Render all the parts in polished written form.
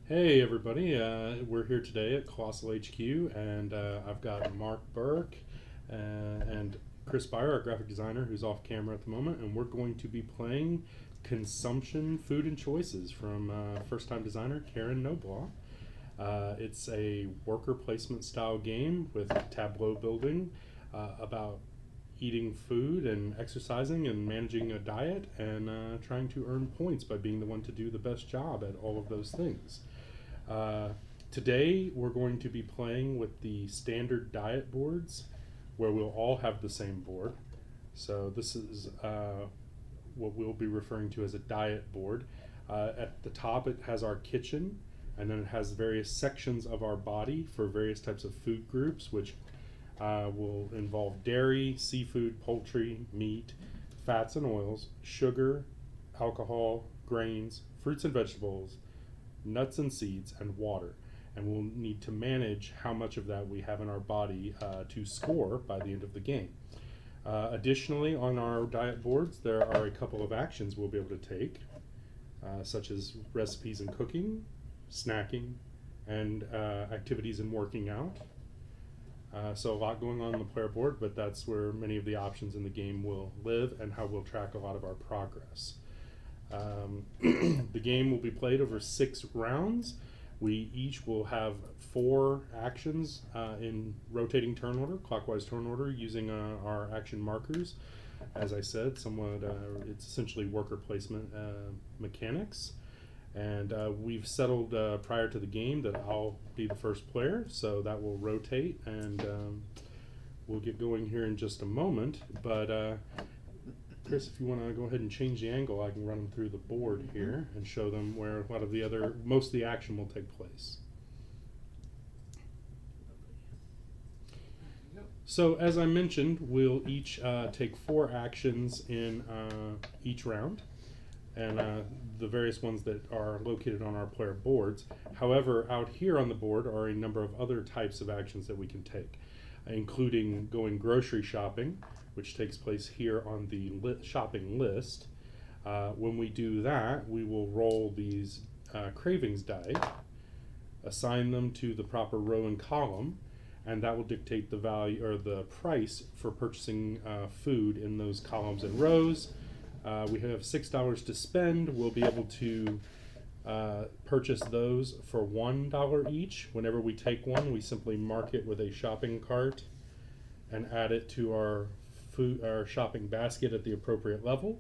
Hey everybody, we're here today at Kolossal HQ, and I've got Mark Burke and Chris Byer, our graphic designer, who's off camera at the moment, and we're going to be playing Consumption Food and Choices from first-time designer Karen Noblaw. It's a worker placement style game with tableau building about eating food and exercising and managing a diet and trying to earn points by being the one to do the best job at all of those things. Uh, Today we're going to be playing with the standard diet boards where we'll all have the same board. So this is what we'll be referring to as a diet board. At the top it has our kitchen, and then it has various sections of our body for various types of food groups, which will involve dairy, seafood, poultry, meat, fats and oils, sugar, alcohol, grains, fruits and vegetables, nuts and seeds, and water. And we'll need to manage how much of that we have in our body to score by the end of the game. Additionally, on our diet boards, there are a couple of actions we'll be able to take, such as recipes and cooking, snacking, and activities and working out. So a lot going on the player board, but that's where many of the options in the game will live and how we'll track a lot of our progress. The game will be played over 6 rounds. We each will have 4 actions in rotating turn order, clockwise turn order, using our action markers. As I said, somewhat it's essentially worker placement mechanics. And we've settled prior to the game that I'll be the first player, so that will rotate, and we'll get going here in just a moment. But Chris, if you want to go ahead and change the angle, I can run them through the board here and show them where a lot of most of the action will take place. So as I mentioned, we'll each take 4 actions in each round, and the various ones that are located on our player boards. However, out here on the board are a number of other types of actions that we can take, including going grocery shopping, which takes place here on the shopping list. When we do that, we will roll these cravings die, assign them to the proper row and column, and that will dictate the value or the price for purchasing food in those columns and rows. We have $6 to spend. We'll be able to purchase those for $1 each. Whenever we take one, we simply mark it with a shopping cart and add it to our shopping basket at the appropriate level.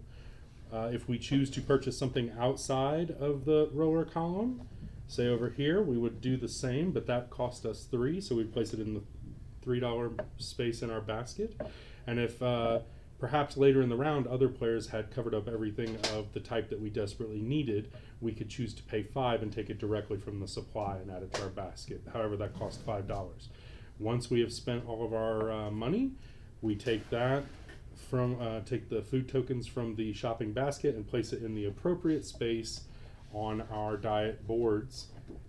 If we choose to purchase something outside of the row or column, say over here, we would do the same, but that cost us 3, so we'd place it in the $3 space in our basket. And if perhaps later in the round other players had covered up everything of the type that we desperately needed, we could choose to pay 5 and take it directly from the supply and add it to our basket. However, that cost $5. Once we have spent all of our money, we take that from take the food tokens from the shopping basket and place it in the appropriate space on our diet boards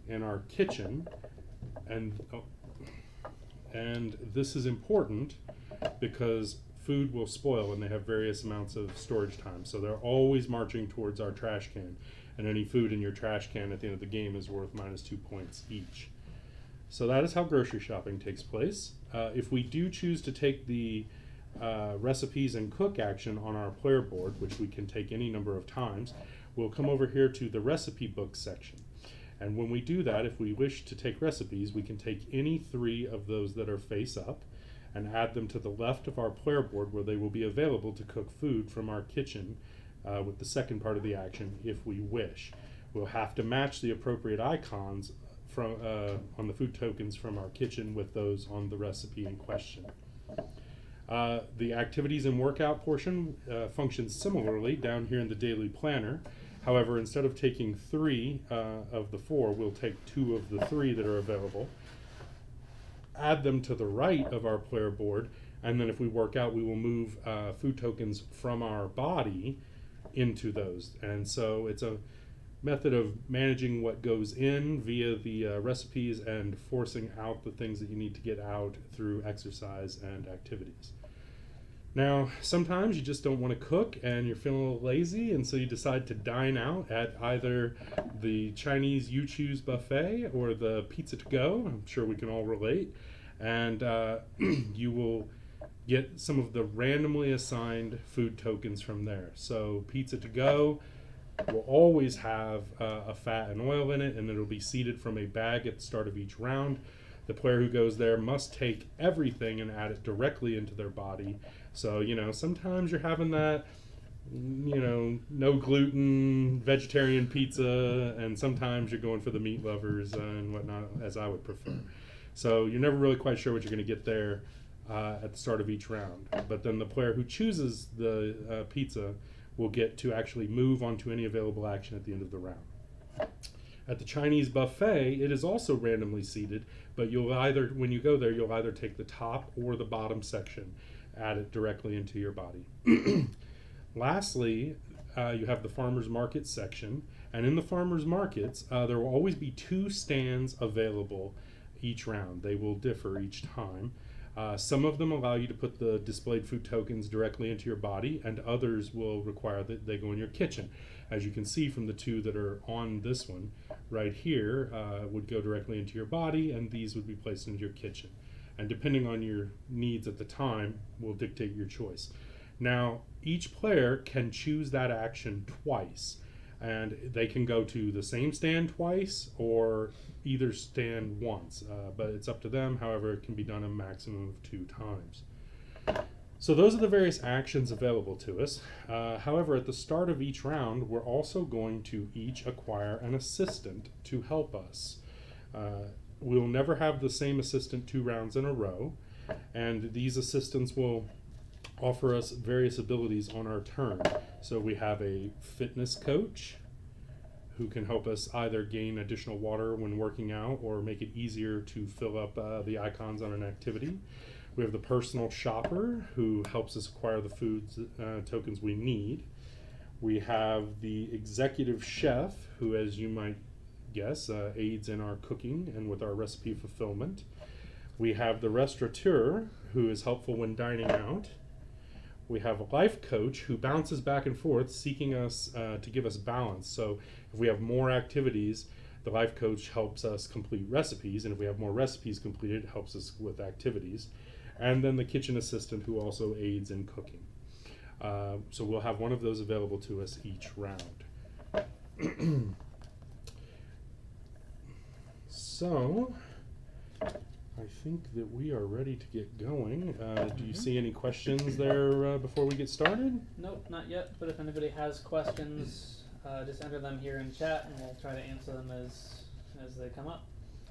in our kitchen. And this is important because food will spoil and they have various amounts of storage time. So they're always marching towards our trash can, and any food in your trash can at the end of the game is worth -2 points each. So that is how grocery shopping takes place. If we do choose to take the recipes and cook action on our player board, which we can take any number of times, we'll come over here to the recipe book section. And when we do that, if we wish to take recipes, we can take any 3 of those that are face up and add them to the left of our player board, where they will be available to cook food from our kitchen with the second part of the action if we wish. We'll have to match the appropriate icons from on the food tokens from our kitchen with those on the recipe in question. The activities and workout portion functions similarly down here in the daily planner. However, instead of taking 3 of the 4, we'll take 2 of the 3 that are available, add them to the right of our player board, and then if we work out, we will move food tokens from our body into those. And so it's a method of managing what goes in via the recipes and forcing out the things that you need to get out through exercise and activities. Now, sometimes you just don't want to cook and you're feeling a little lazy, and so you decide to dine out at either the Chinese You Choose buffet or the Pizza to Go. I'm sure we can all relate. And you will get some of the randomly assigned food tokens from there. So, Pizza to Go will always have a fat and oil in it, and it'll be seeded from a bag at the start of each round. The player who goes there must take everything and add it directly into their body. So, sometimes you're having that, no gluten, vegetarian pizza, and sometimes you're going for the meat lovers and whatnot, as I would prefer. So you're never really quite sure what you're going to get there at the start of each round. But then the player who chooses the pizza will get to actually move onto any available action at the end of the round. At the Chinese buffet, it is also randomly seated, but when you go there, you'll either take the top or the bottom section, add it directly into your body. Lastly, you have the farmers market section, and in the farmers markets, there will always be 2 stands available each round. They will differ each time. Some of them allow you to put the displayed food tokens directly into your body, and others will require that they go in your kitchen. As you can see from the 2 that are on this one, right here would go directly into your body, and these would be placed into your kitchen. And depending on your needs at the time, will dictate your choice. Now, each player can choose that action twice, and they can go to the same stand twice or either stand once, but it's up to them. However, it can be done a maximum of 2 times. So those are the various actions available to us. However, at the start of each round, we're also going to each acquire an assistant to help us. We'll never have the same assistant 2 rounds in a row, and these assistants will offer us various abilities on our turn. So we have a fitness coach who can help us either gain additional water when working out or make it easier to fill up the icons on an activity. We have the personal shopper who helps us acquire the foods tokens we need. We have the executive chef who, as you might guess, aids in our cooking and with our recipe fulfillment. We have the restaurateur who is helpful when dining out. We have a life coach who bounces back and forth, seeking us to give us balance. So if we have more activities, the life coach helps us complete recipes, and if we have more recipes completed, it helps us with activities. And then the kitchen assistant who also aids in cooking. So we'll have one of those available to us each round. So I think that we are ready to get going. Do you see any questions there before we get started? Nope, not yet. But if anybody has questions, just enter them here in chat, and we'll try to answer them as they come up.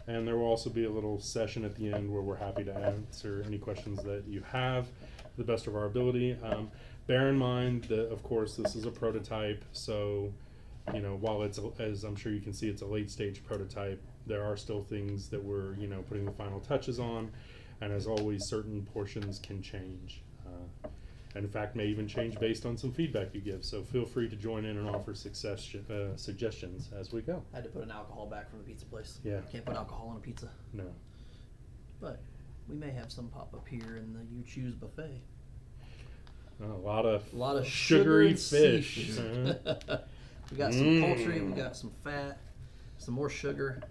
And there will also be a little session at the end where we're happy to answer any questions that you have to the best of our ability. Bear in mind that, of course, this is a prototype, so while it's, as I'm sure you can see, it's a late stage prototype, there are still things that we're, putting the final touches on, and as always, certain portions can change, and in fact may even change based on some feedback you give. So feel free to join in and offer suggestions as we go. I had to put an alcohol back from the pizza place. Yeah. Can't put alcohol on a pizza. No. But we may have some pop up here in the You Choose buffet. A lot of sugary fish. We got some poultry, we got some fat, some more sugar,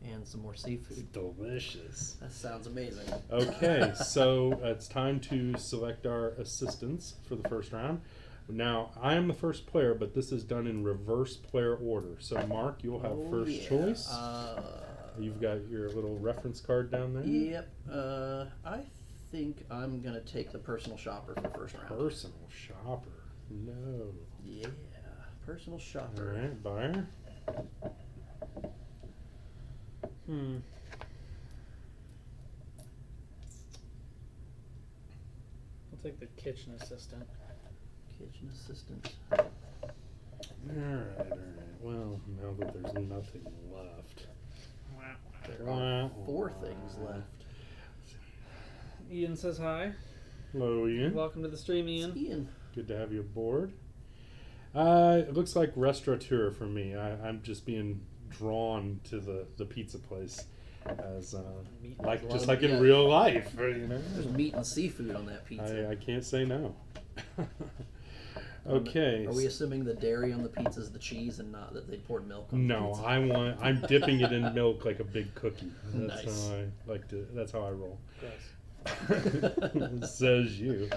and some more seafood. Delicious. That sounds amazing. Okay, so it's time to select our assistants for the first round. Now, I am the first player, but this is done in reverse player order. So, Mark, you'll have first choice. You've got your little reference card down there. Yep. I think I'm going to take the personal shopper for the first round. Personal shopper. No. Yeah. Personal shopper. All right, buyer. I'll take the kitchen assistant. Kitchen assistant. All right. Well, now that there's nothing left. There are 4 things left. Ian says hi. Hello, Ian. Welcome to the stream, Ian. Ian. Good to have you aboard. It looks like restaurateur for me. I'm just being drawn to the pizza place. as Meat. like There's a just lot like of- in yeah. real life, you know. There's meat and seafood on that pizza. I can't say no. On the- Okay. Are we assuming the dairy on the pizza is the cheese and not that they poured milk on the No, pizza? I'm dipping it in milk like a big cookie. That's Nice. how I like to. That's how I roll. Gross. Says you.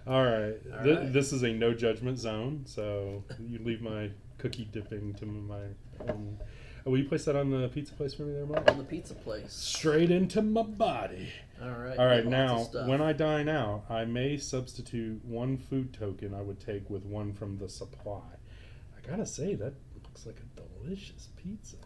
All right. All right. This is a no judgment zone, so you leave my cookie dipping to my own. Will you place that on the pizza place for me there, Mark? On the pizza place. Straight into my body. All right. All right, lots of now stuff. when I dine out, I may substitute one food token I would take with one from the supply. I gotta say that looks like a delicious pizza,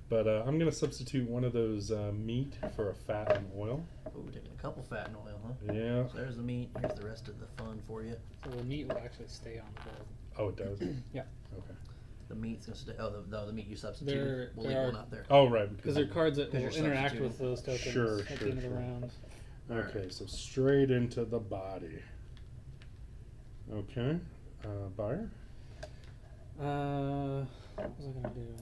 but I'm gonna substitute one of those meat for a fat and oil. Oh, we're taking a couple fat and oil, huh? Yeah. So there's the meat. Here's the rest of the fun for you. So the meat will actually stay on the board. Oh, it does. Yeah. Okay. The meat's gonna stay. Oh, the meat you There- substituted. We'll leave there one are- out there. Oh, right. Because there are cards that will Because you're interact substituting. with those tokens Sure, at sure, the end of the sure. round. Okay, so straight into the body. Okay. Buyer. What was I gonna do?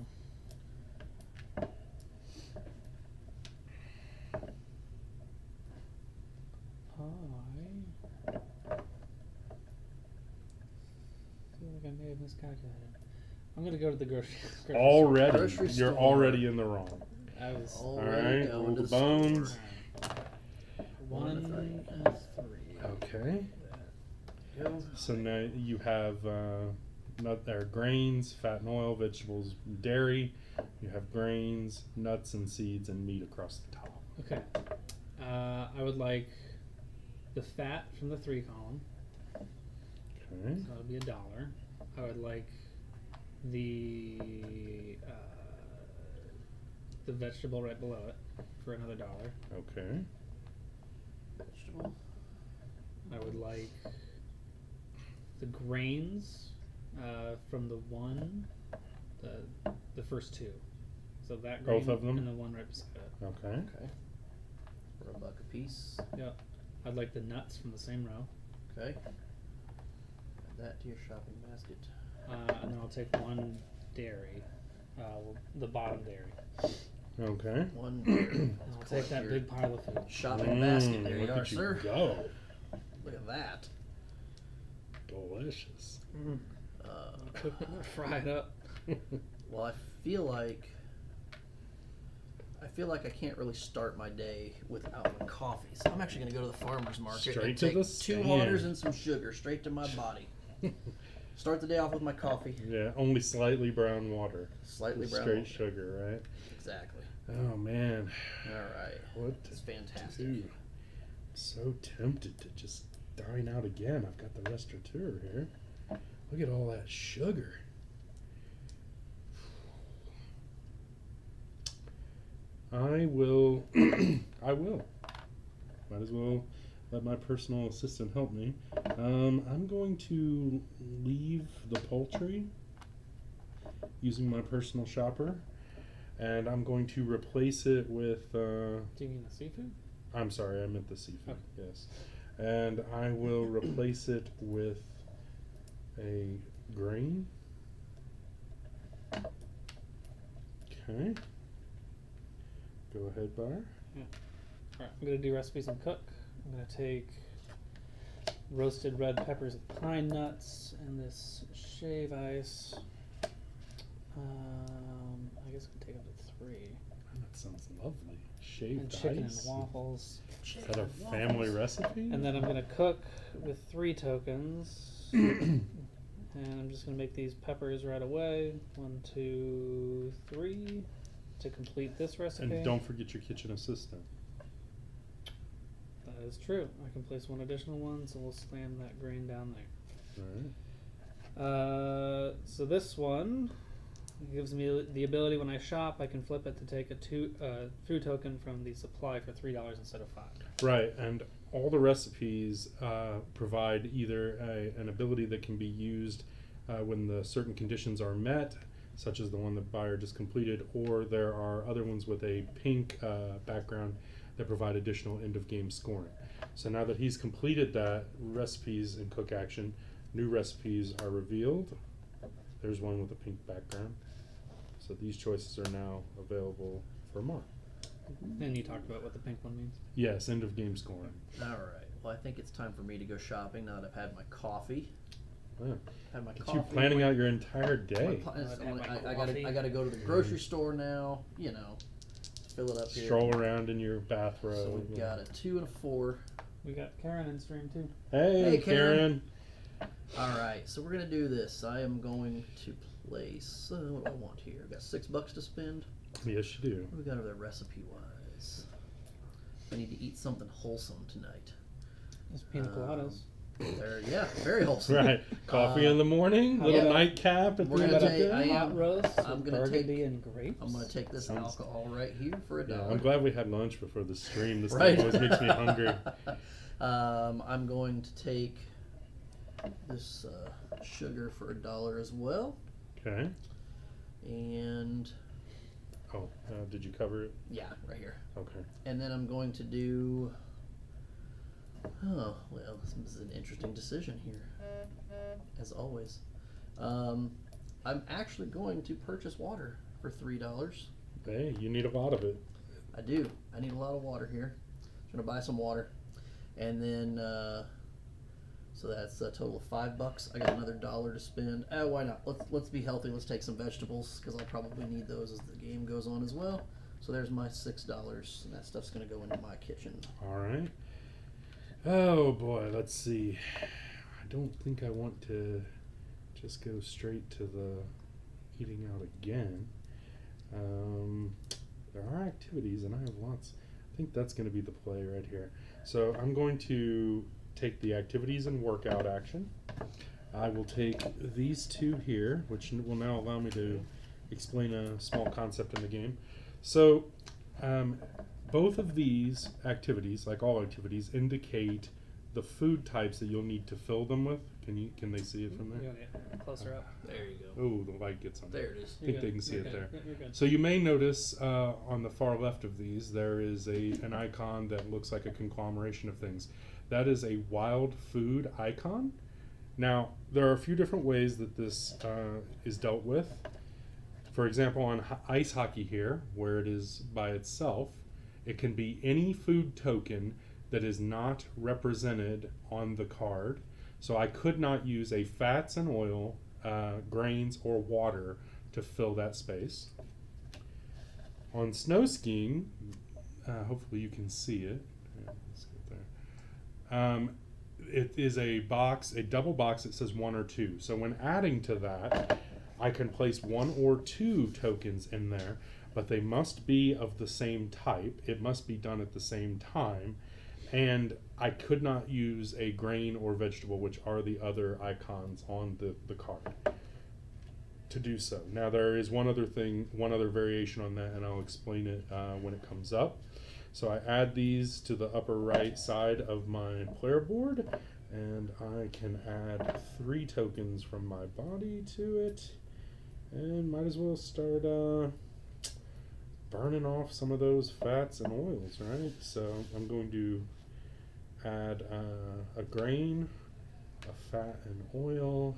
I feel like I may have miscalculated. I'm gonna go to the grocery Already, Grocery you're store. already in the wrong. I was All Already right, going roll to the store. bones. one One to three. and three. Okay. Go. So now you have grains, fat and oil, vegetables, dairy. You have grains, nuts and seeds, and meat across the top. Okay. I would like the fat from the 3 column. Okay. So that would be $1. I would like the vegetable right below it for another $1. Okay. Vegetable. I would like the grains from the one, the first 2. So that grain Both of them? and the one right beside it. Okay. Okay. For $1 a piece. Yep. I'd like the nuts from the same row. Okay. Add that to your shopping basket. And then I'll take one dairy, the bottom dairy. Okay. One. And I'll Let's take collect that your big pile of food. shopping basket. There you look are, at sir. Go. Look at that. Delicious. Cook, fry it up. Well, I feel like I can't really start my day without my coffee. So I'm actually going to go to the farmer's market Straight and to take the 2 stand. waters and some sugar straight to my body. Start the day off with my coffee. Yeah, only slightly brown water. Slightly brown. Straight water. sugar, right? Exactly. Oh man. All right. What to It's fantastic. do? So tempted to just dine out again. I've got the restaurateur here. Look at all that sugar. I will. I will. Might as well let my personal assistant help me. I'm going to leave the poultry using my personal shopper, and I'm going to replace it with. Do you mean the seafood? I'm sorry, I meant the seafood. Okay. Yes, and I will replace it with a grain. Okay. Go ahead, Bar. Alright, I'm gonna do recipes and cook. I'm gonna take roasted red peppers and pine nuts and this shave ice. I guess I can take up to 3. That sounds lovely. And Shaved chicken ice. and waffles. Is that a family recipe? And then I'm gonna cook with 3 tokens. And I'm just gonna make these peppers right away. 1, 2, 3 to complete this recipe. And don't forget your kitchen assistant. That is true. I can place 1 additional one, so we'll slam that grain down there. All right. So this one gives me the ability when I shop, I can flip it to take a food token from the supply for $3 instead of 5. Right, and all the recipes provide either an ability that can be used when the certain conditions are met, such as the one the buyer just completed, or there are other ones with a pink background that provide additional end-of-game scoring. So now that he's completed that recipes and cook action, new recipes are revealed. There's one with a pink background. So these choices are now available for Mark. And you talked about what the pink one means. Yes, end of game scoring. All right. Well, I think it's time for me to go shopping now that I've had my coffee. Wow. Had my Get coffee. you planning out your entire day. I gotta go to the grocery store now. You know, fill it up here. Stroll around in your bathrobe. So we've got a 2 and a 4. We got Karen in stream too. Hey, Hey, Karen. Karen. All right. So we're gonna do this. I am going to place. What do I want here? I've got $6 to spend. Yes, you do. What do we got over there recipe wise? I need to eat something wholesome tonight. It's pina coladas. Yeah, very wholesome. Right. Coffee in the morning, little yeah. nightcap at We're the end gonna of the take- day. I Hot roast. I'm with gonna burgundy take- and grapes. I'm gonna take this Sounds- alcohol right here for a Yeah, dollar. I'm glad we had lunch before the stream. This Right. thing always makes me hungry. I'm going to take this sugar for a dollar as well, Okay. and Oh, did you cover it? yeah, right here. Okay. And then I'm going to do. Oh well, this is an interesting decision here, as always. I'm actually going to purchase water for $3. Hey, you need a lot of it. I do. I need a lot of water here. I'm gonna buy some water, and then so that's a total of $5. I got another dollar to spend. Why not? Let's be healthy. Let's take some vegetables because I'll probably need those as the game goes on as well. So there's my $6, and that stuff's gonna go into my kitchen. All right. Oh boy, let's see. I don't think I want to just go straight to the eating out again. There are activities, and I have lots. I think that's going to be the play right here. So I'm going to take the activities and workout action. I will take these two here, which will now allow me to explain a small concept in the game. So both of these activities, like all activities, indicate the food types that you'll need to fill them with. Can they see it from there? Yeah, closer up. There you go. Oh, the light gets on There it is. I think they can see it there. Yeah, you're good. So you may notice on the far left of these, there is an icon that looks like a conglomeration of things. That is a wild food icon. Now, there are a few different ways that this is dealt with. For example, on ice hockey here, where it is by itself, it can be any food token that is not represented on the card. So I could not use a fats and oil, grains, or water to fill that space. On snow skiing, hopefully you can see it. Yeah, let's get there. It is a box, a double box that says 1 or 2. So when adding to that, I can place 1 or 2 tokens in there, but they must be of the same type. It must be done at the same time. And I could not use a grain or vegetable, which are the other icons on the card, to do so. Now there is one other thing, one other variation on that, and I'll explain it when it comes up. So I add these to the upper right side of my player board, and I can add 3 tokens from my body to it, and might as well start burning off some of those fats and oils, right? So I'm going to add a grain, a fat and oil,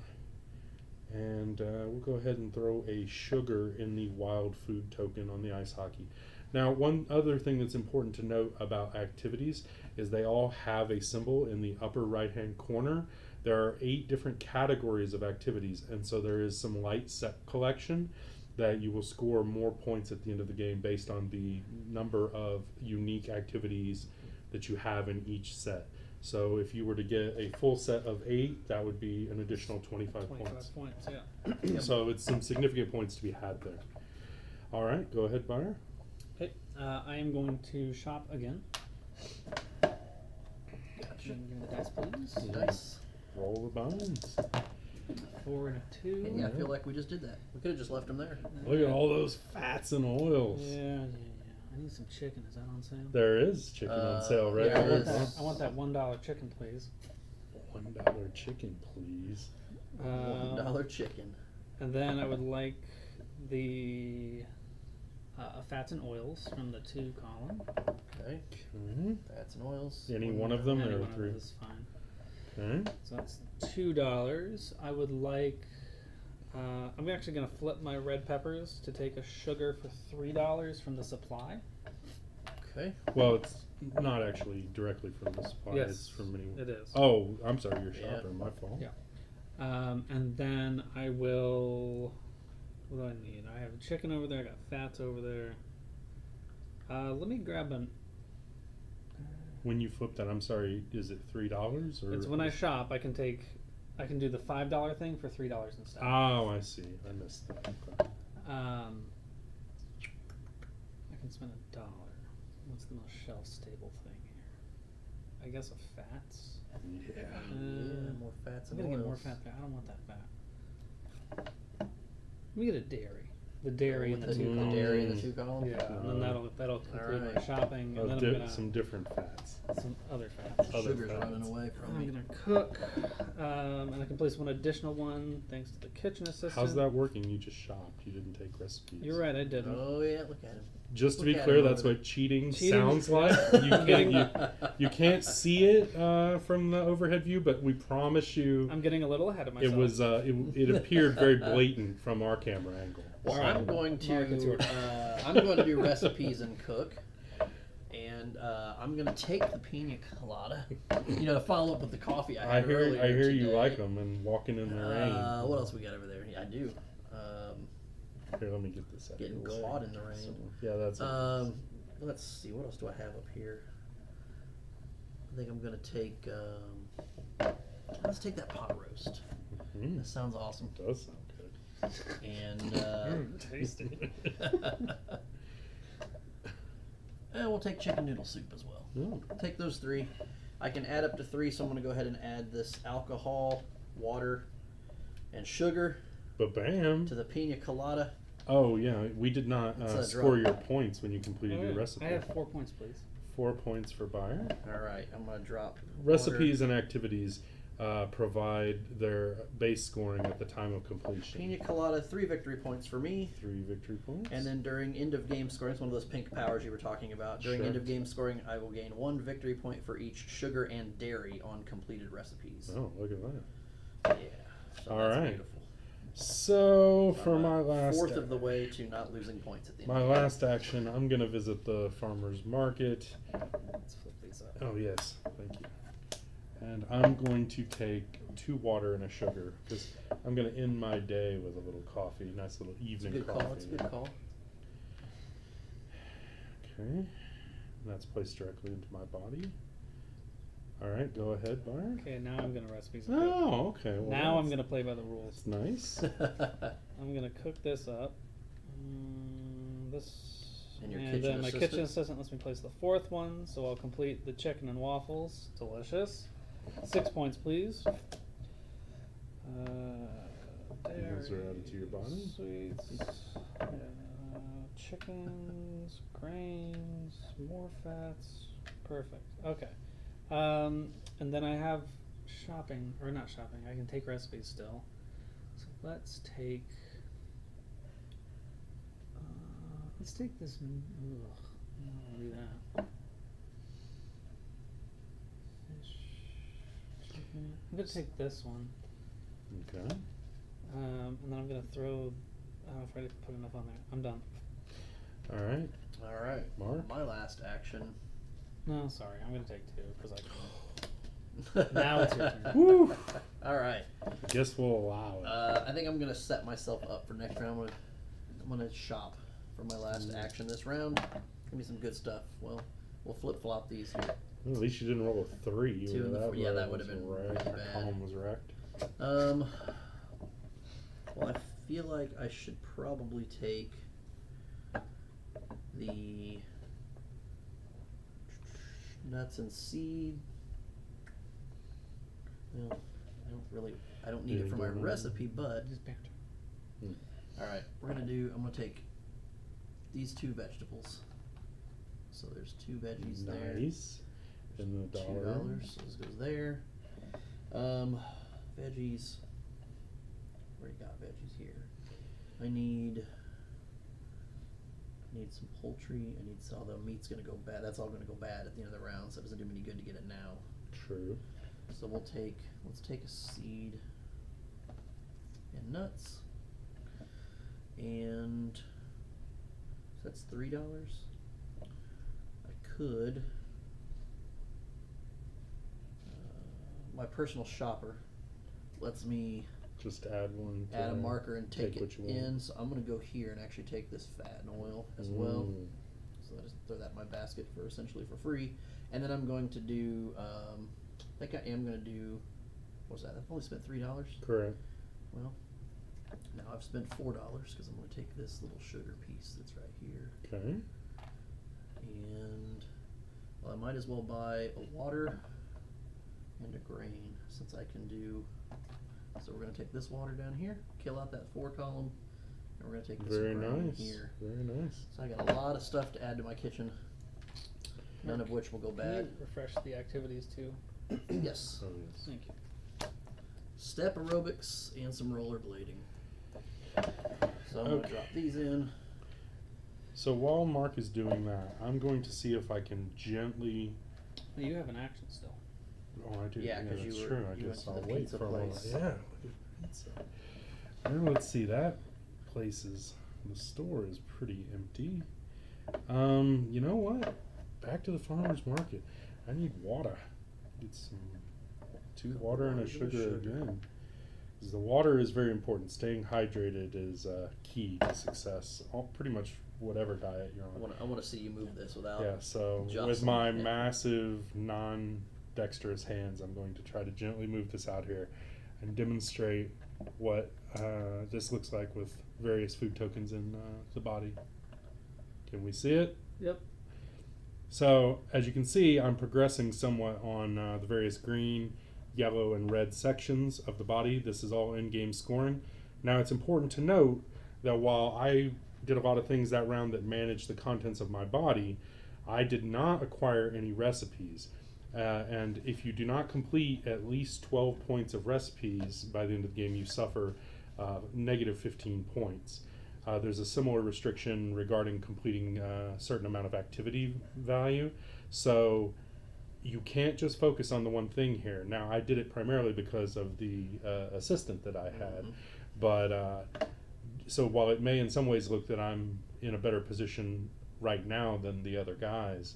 and we'll go ahead and throw a sugar in the wild food token on the ice hockey. Now, one other thing that's important to note about activities is they all have a symbol in the upper right-hand corner. There are 8 different categories of activities, and so there is some light set collection that you will score more points at the end of the game based on the number of unique activities that you have in each set. So if you were to get a full set of 8, that would be an additional 25 points. Yeah. So it's some significant points to be had there. All right, go ahead, Buyer. Okay, I am going to shop again. Gotcha. Give me the dice, please. Nice. Roll the bones. 4 and a 2. And yeah, I feel like we just did that. We could have just left them there. Look at all those fats and oils. Yeah. I need some chicken. Is that on sale? There is chicken on sale right yeah, there. it is. I want that $1 chicken, please. $1 chicken, please. $1 chicken. And then I would like the fats and oils from the 2 column. Okay. Okay. Fats and oils. Any one of them Any or one of 3? those is fine. Okay. So that's $2. I would like. I'm actually going to flip my red peppers to take a sugar for $3 from the supply. Okay. Well, it's not actually directly from the supplier. Yes, It's from anyone. it is. Oh, I'm sorry, you're Yeah. shopper. My fault. Yeah. And then I will. What do I need? I have chicken over there. I got fats over there. Let me grab an. When you flip that, I'm sorry, is it $3 or? It's when I shop. I can do the $5 thing for $3 instead. Oh, I see. I missed that. Okay. I can spend $1. What's the most shelf stable thing here? I guess a fats. Yeah. Yeah, more fats I'm and gonna get more oils. fat there. I don't want that fat. Let me get a dairy. The dairy and With the two the columns. dairy and the 2 columns. Yeah, and then that'll complete my Alright. shopping, and Oh, then I'm gonna some different fats. some other fats. Other Sugar's fats. running away from I'm me. gonna cook, and I can place one additional one thanks to the kitchen assistant. How's that working? You just shopped. You didn't take recipes. You're right, I didn't. Oh yeah, look at him. Just to Look be at clear, him that's over what cheating Cheating- sounds like. You I'm getting- you can't see it from the overhead view, but we promise you, I'm getting a little ahead of myself. it was it appeared very blatant from our camera angle. Well, Alright. I'm going Mark, it's your to I'm going to do recipes and cook, and I'm going to take the pina colada. You know, to follow up with the coffee I I had hear earlier you today. like them and walking in the rain. What else we got over there? Yeah, I do. Here, let me get this out. Getting of the way. caught in the rain. So, yeah, that's. Let's see. What else do I have up here? I think I'm going to take. Let's take that pot roast. That sounds awesome. Does sound good. And tasty. and we'll take chicken noodle soup as well. Oh, Take those 3. I can add up to 3, so I'm going to go ahead and add this alcohol, water, and sugar ba-bam. to the pina colada. Oh, yeah, we did not It's a score drop. your points when you completed your recipe. I have 4 points, please. 4 points for buyer. All right, I'm going to drop Recipes and activities provide their base scoring at the time of completion. Pina colada, 3 victory points for me. 3 victory points. And then during end of game scoring, it's one of those pink powers you were talking about. During Sure. end of game scoring, I will gain 1 victory point for each sugar and dairy on completed recipes. Oh, look at that. Yeah. So All that's right. beautiful. So, for I'm my a last fourth of the way to not losing points at the end. my of the game. last action, I'm going to visit the farmer's market. Let's flip these up. Oh, yes, thank you. And I'm going to take 2 water and a sugar because I'm going to end my day with a little coffee, nice little It's a evening good coffee. call. It's a good call. Okay, and that's placed directly into my body. All right, go ahead, Byron. Okay, now I'm gonna recipes and cook. Oh, okay. Well, Now I'm that's- gonna play by the rules. That's nice. I'm gonna cook this up. This. And your and kitchen then my assistant? kitchen assistant lets me place the 4th one, so I'll complete the chicken and waffles. Delicious. 6 points, please. Those are added to your body? Sweets. Chickens, grains, more fats. Perfect. Okay. And then I have shopping, or not shopping. I can take recipes still. So let's take. Let's take this. Ugh, I don't want to do that. Fish. Chicken. I'm gonna take this one. Okay. And then I'm gonna throw. I don't know if I didn't put enough on there. I'm done. All right. All right. Mark? My last action. No, sorry. I'm gonna take 2 because I can. Now it's your turn. Woo! All right. I guess we'll allow it. I think I'm gonna set myself up for next round. I'm gonna shop for my last action this round. Give me some good stuff. Well, we'll flip flop these here. Well, at least you didn't roll a 3. 2 and the four- yeah, that was would've been wrecked. really Our bad. column was wrecked. Well, I feel like I should probably take the nuts and seed. Well, I don't need it for my recipe, but Just banter. all right, I'm gonna take these 2 vegetables. So there's 2 veggies there. Nice. And the dollar. $2, so this goes there. Veggies. Already got veggies here. I need some poultry. I need some, although meat's gonna go bad. That's all gonna go bad at the end of the round, so it doesn't do me any good to get it now. True. So let's take a seed and nuts. And so that's $3. I could. My personal shopper lets me Just add one. To add a marker and take it what you want. in. So I'm going to go here and actually take this fat and oil as well. Mm. So I just throw that in my basket for essentially for free. And then I'm going to do, I think I am going to do, what's that? I've only spent $3. Correct. Well, now I've spent $4 because I'm going to take this little sugar piece that's right here. Okay. And, well, I might as well buy a water and a grain since I can do. So we're going to take this water down here, kill out that 4 column, and we're going to take this Very grain nice. here. Very nice. So I got a lot of stuff to add to my kitchen, none of which will go Can bad. you refresh the activities too? Yes. Oh, yes. Thank you. Step aerobics and some rollerblading. So I'm going to Okay. drop these in. So while Mark is doing that, I'm going to see if I can gently. Well, you have an action still. Oh, I do. Yeah, 'cause that's you were- true. I you went guess to I'll the wait pizza for a moment. place. Yeah, look at pizza. Now let's see. That place is. The store is pretty empty. You know what? Back to the farmer's market. I need water. Need some 2 water and a sugar again. 'Cause the water is very important. Staying hydrated is key to success. Pretty much whatever diet you're on. I want to see you move this without. Yeah, so with Just my like that. massive non-dexterous hands, I'm going to try to gently move this out here and demonstrate what this looks like with various food tokens in the body. Can we see it? Yep. So as you can see, I'm progressing somewhat on the various green, yellow, and red sections of the body. This is all in-game scoring. Now it's important to note that while I did a lot of things that round that managed the contents of my body, I did not acquire any recipes. And if you do not complete at least 12 points of recipes by the end of the game, you suffer negative 15 points. There's a similar restriction regarding completing a certain amount of activity value. So you can't just focus on the one thing here. Now, I did it primarily because of the assistant that I had. Mhm. But so while it may in some ways look that I'm in a better position right now than the other guys,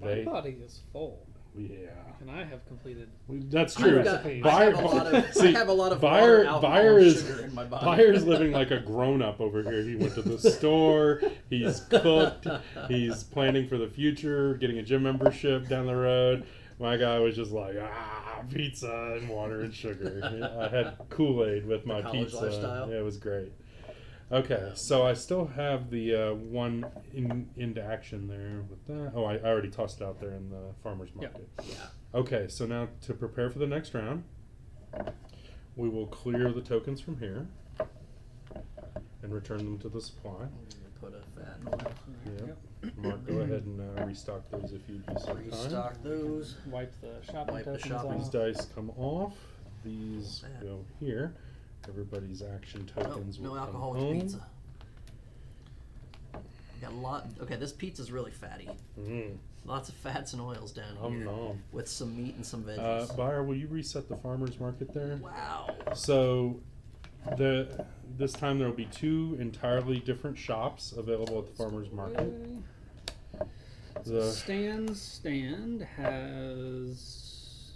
My body is full, yeah. and I have completed. That's true. I have Buyer- a lot of, see, I have a lot of Buyer- water, alcohol, Buyer and is- sugar in my body. Byer's living like a grown-up over here. He went to the store, he's cooked, he's planning for the future, getting a gym membership down the road. My guy was just like, pizza and water and sugar. I had Kool-Aid with my college pizza. lifestyle. Yeah, it was great. Okay, so I still have the one into action there with that. Oh, I already tossed it out there in the farmer's Yeah. market. Yeah. Okay, so now to prepare for the next round, we will clear the tokens from here and return them to the supply. I'm gonna put a fat in oil. Yep. Mark, go ahead and restock those if you'd be so kind. Restock those. Wipe the shopping Wipe the tokens shopping These off. dice come off. These That. go here. Everybody's action tokens No will alcohol come with home. pizza. Got a lot. Okay, this pizza's really fatty. Mm. Lots of fats and oils down here. No. With some meat and some veggies. Buyer, will you reset the farmer's market there? Wow. So, this time there will be 2 entirely different shops available at the farmer's market. The Stan's stand has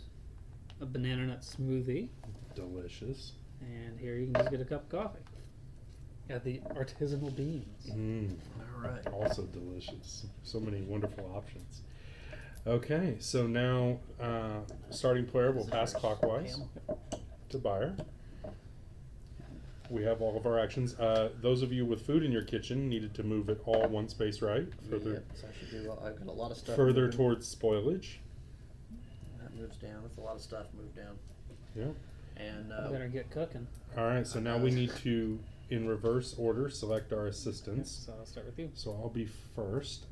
a banana nut smoothie, delicious. and here you can just get a cup of coffee. Got the artisanal beans. Mm. All right. Also delicious. So many wonderful options. Okay, so now starting player will pass clockwise to buyer. We have all of our actions. Those of you with food in your kitchen needed to move it all 1 space right. Further, Yep, so I should do. I've got a lot of stuff. further moving. towards spoilage. That moves down. That's a lot of stuff moved down. Yeah. And You better get cooking. All right, so now we need to, in reverse order, select our assistants. So I'll start with you. So I'll be first.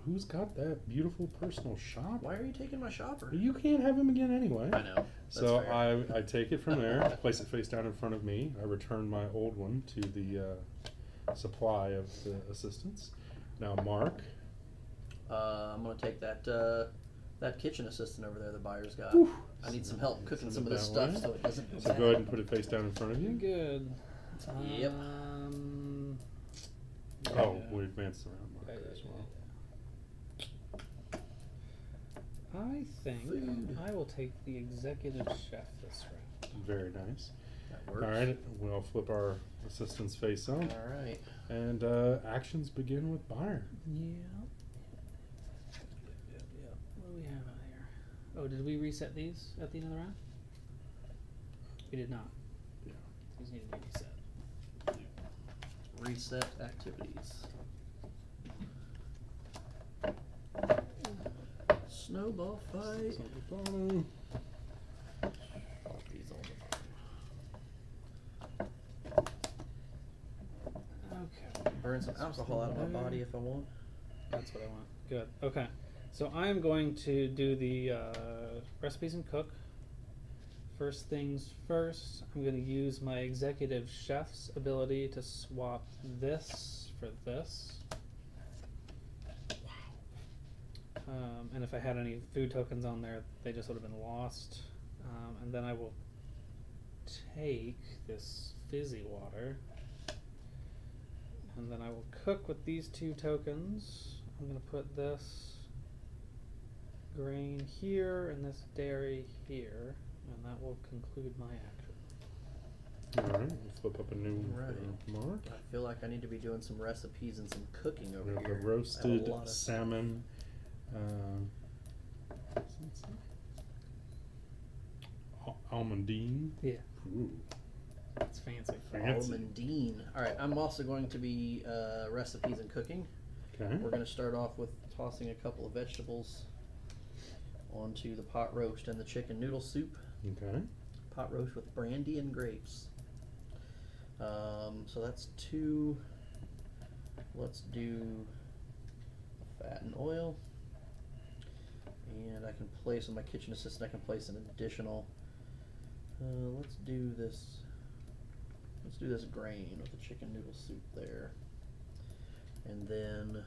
Who's got that beautiful personal shop? why are you taking my shopper? You can't have him again anyway. I know. That's So fair. I take it from there, place it face down in front of me. I return my old one to the supply of the assistants. Now Mark. I'm gonna take that kitchen assistant over there the buyer's got. Whew. I need some help cooking Send some it of this that stuff way. so it doesn't go So bad. go ahead and put it face down in front of you. Good. Yep. Oh, we advanced around Mark Yeah, as yeah, well. I think Food. I will take the executive chef this round. Very nice. That works. All right, we'll flip our assistant's face up, All right. and actions begin with Byron. Yeah. What do we have out here? Oh, did we reset these at the end of the round? We did not. Yeah. These need to be reset. Reset activities. Snowball fight. So the bottom. These on Okay. Burn some alcohol out of my body if I want. That's what I want. Good. Okay. So I'm going to do the recipes and cook. First things first, I'm going to use my executive chef's ability to swap this for this. And if I had any food tokens on there, they just would have been lost. And then I will take this fizzy water, and then I will cook with these 2 tokens. I'm going to put this grain here and this dairy here, and that will conclude my action. All right, we'll flip up a new mark. I feel like I need to be doing some recipes and some cooking over We have here. the roasted I have a lot of- salmon. Almondine. Yeah, Ooh, it's fancy. fancy. Almondine. All right, I'm also going to be recipes and cooking. Okay. We're going to start off with tossing a couple of vegetables onto the pot roast and the chicken noodle soup. Okay. Pot roast with brandy and grapes. So that's 2. Let's do fat and oil. And I can place on my kitchen assistant, I can place an additional, let's do this grain with the chicken noodle soup there. And then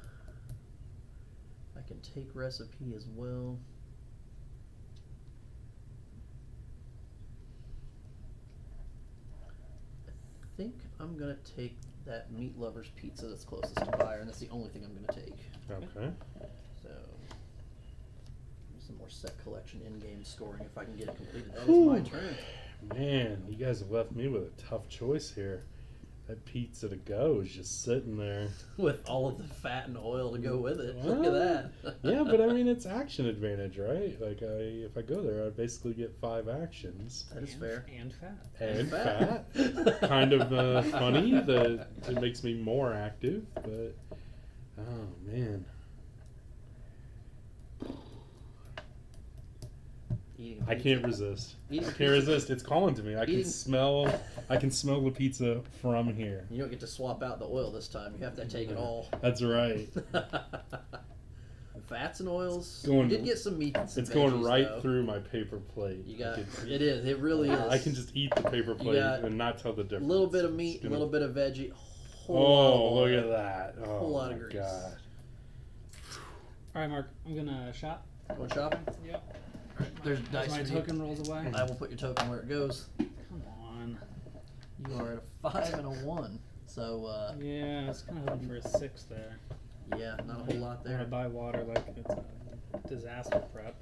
I can take recipe as well. I think I'm gonna take that meat lovers pizza that's closest to Byron. That's the only thing I'm gonna take. Okay. So some more set collection in-game scoring if I can get it completed. That is Whew. my turn. Man, you guys have left me with a tough choice here. That pizza to go is just sitting there. With all of the fat and oil to go with it. Well, Look at that. Yeah, but I mean, it's action advantage, right? Like, if I go there, I'd basically get 5 actions. That is fair. And fat. And fat. fat. Kind of funny that it makes me more active, but oh man. Eating I pizza. can't resist. Eating I can't pizza. resist. It's calling to me. I Eating- can smell the pizza from here. You don't get to swap out the oil this time. You have to take it all. That's right. Fats and oils. Going- you did get some meat and some It's going veggies, right though. through my paper plate. You got I can- it is. It really is. I can just eat the paper plate got and not tell the a difference. little bit of It's meat, a gonna- little bit of veggie. Whole Oh, lot look of at oil. that! Oh Whole lot my of grease. god! All right, Mark. I'm gonna shop. Going shopping? Yep. There's As dice my for you. token rolls away. I will put your token where it goes. Come on. You are at a 5 and a 1. So Yeah, I was kind of hoping for a 6 there. yeah, not a whole lot I want to there. buy water like it's a disaster prep.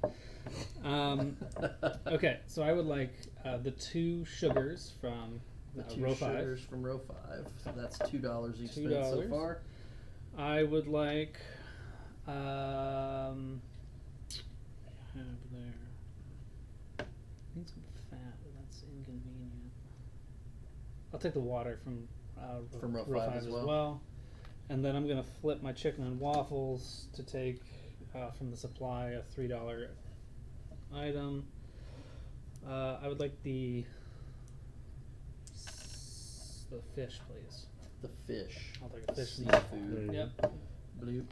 Okay, so I would like the 2 sugars from The 2 row 5. sugars from row 5. So that's $2 each spent so $2. far. I would like have there. I need some fat, but that's inconvenient. I'll take the water from From row 5 as well. And then I'm gonna flip my chicken and waffles to take from the supply a $3 item. I would like the fish, please. The fish. I'll take a fish. Seafood. Yep. Bloop.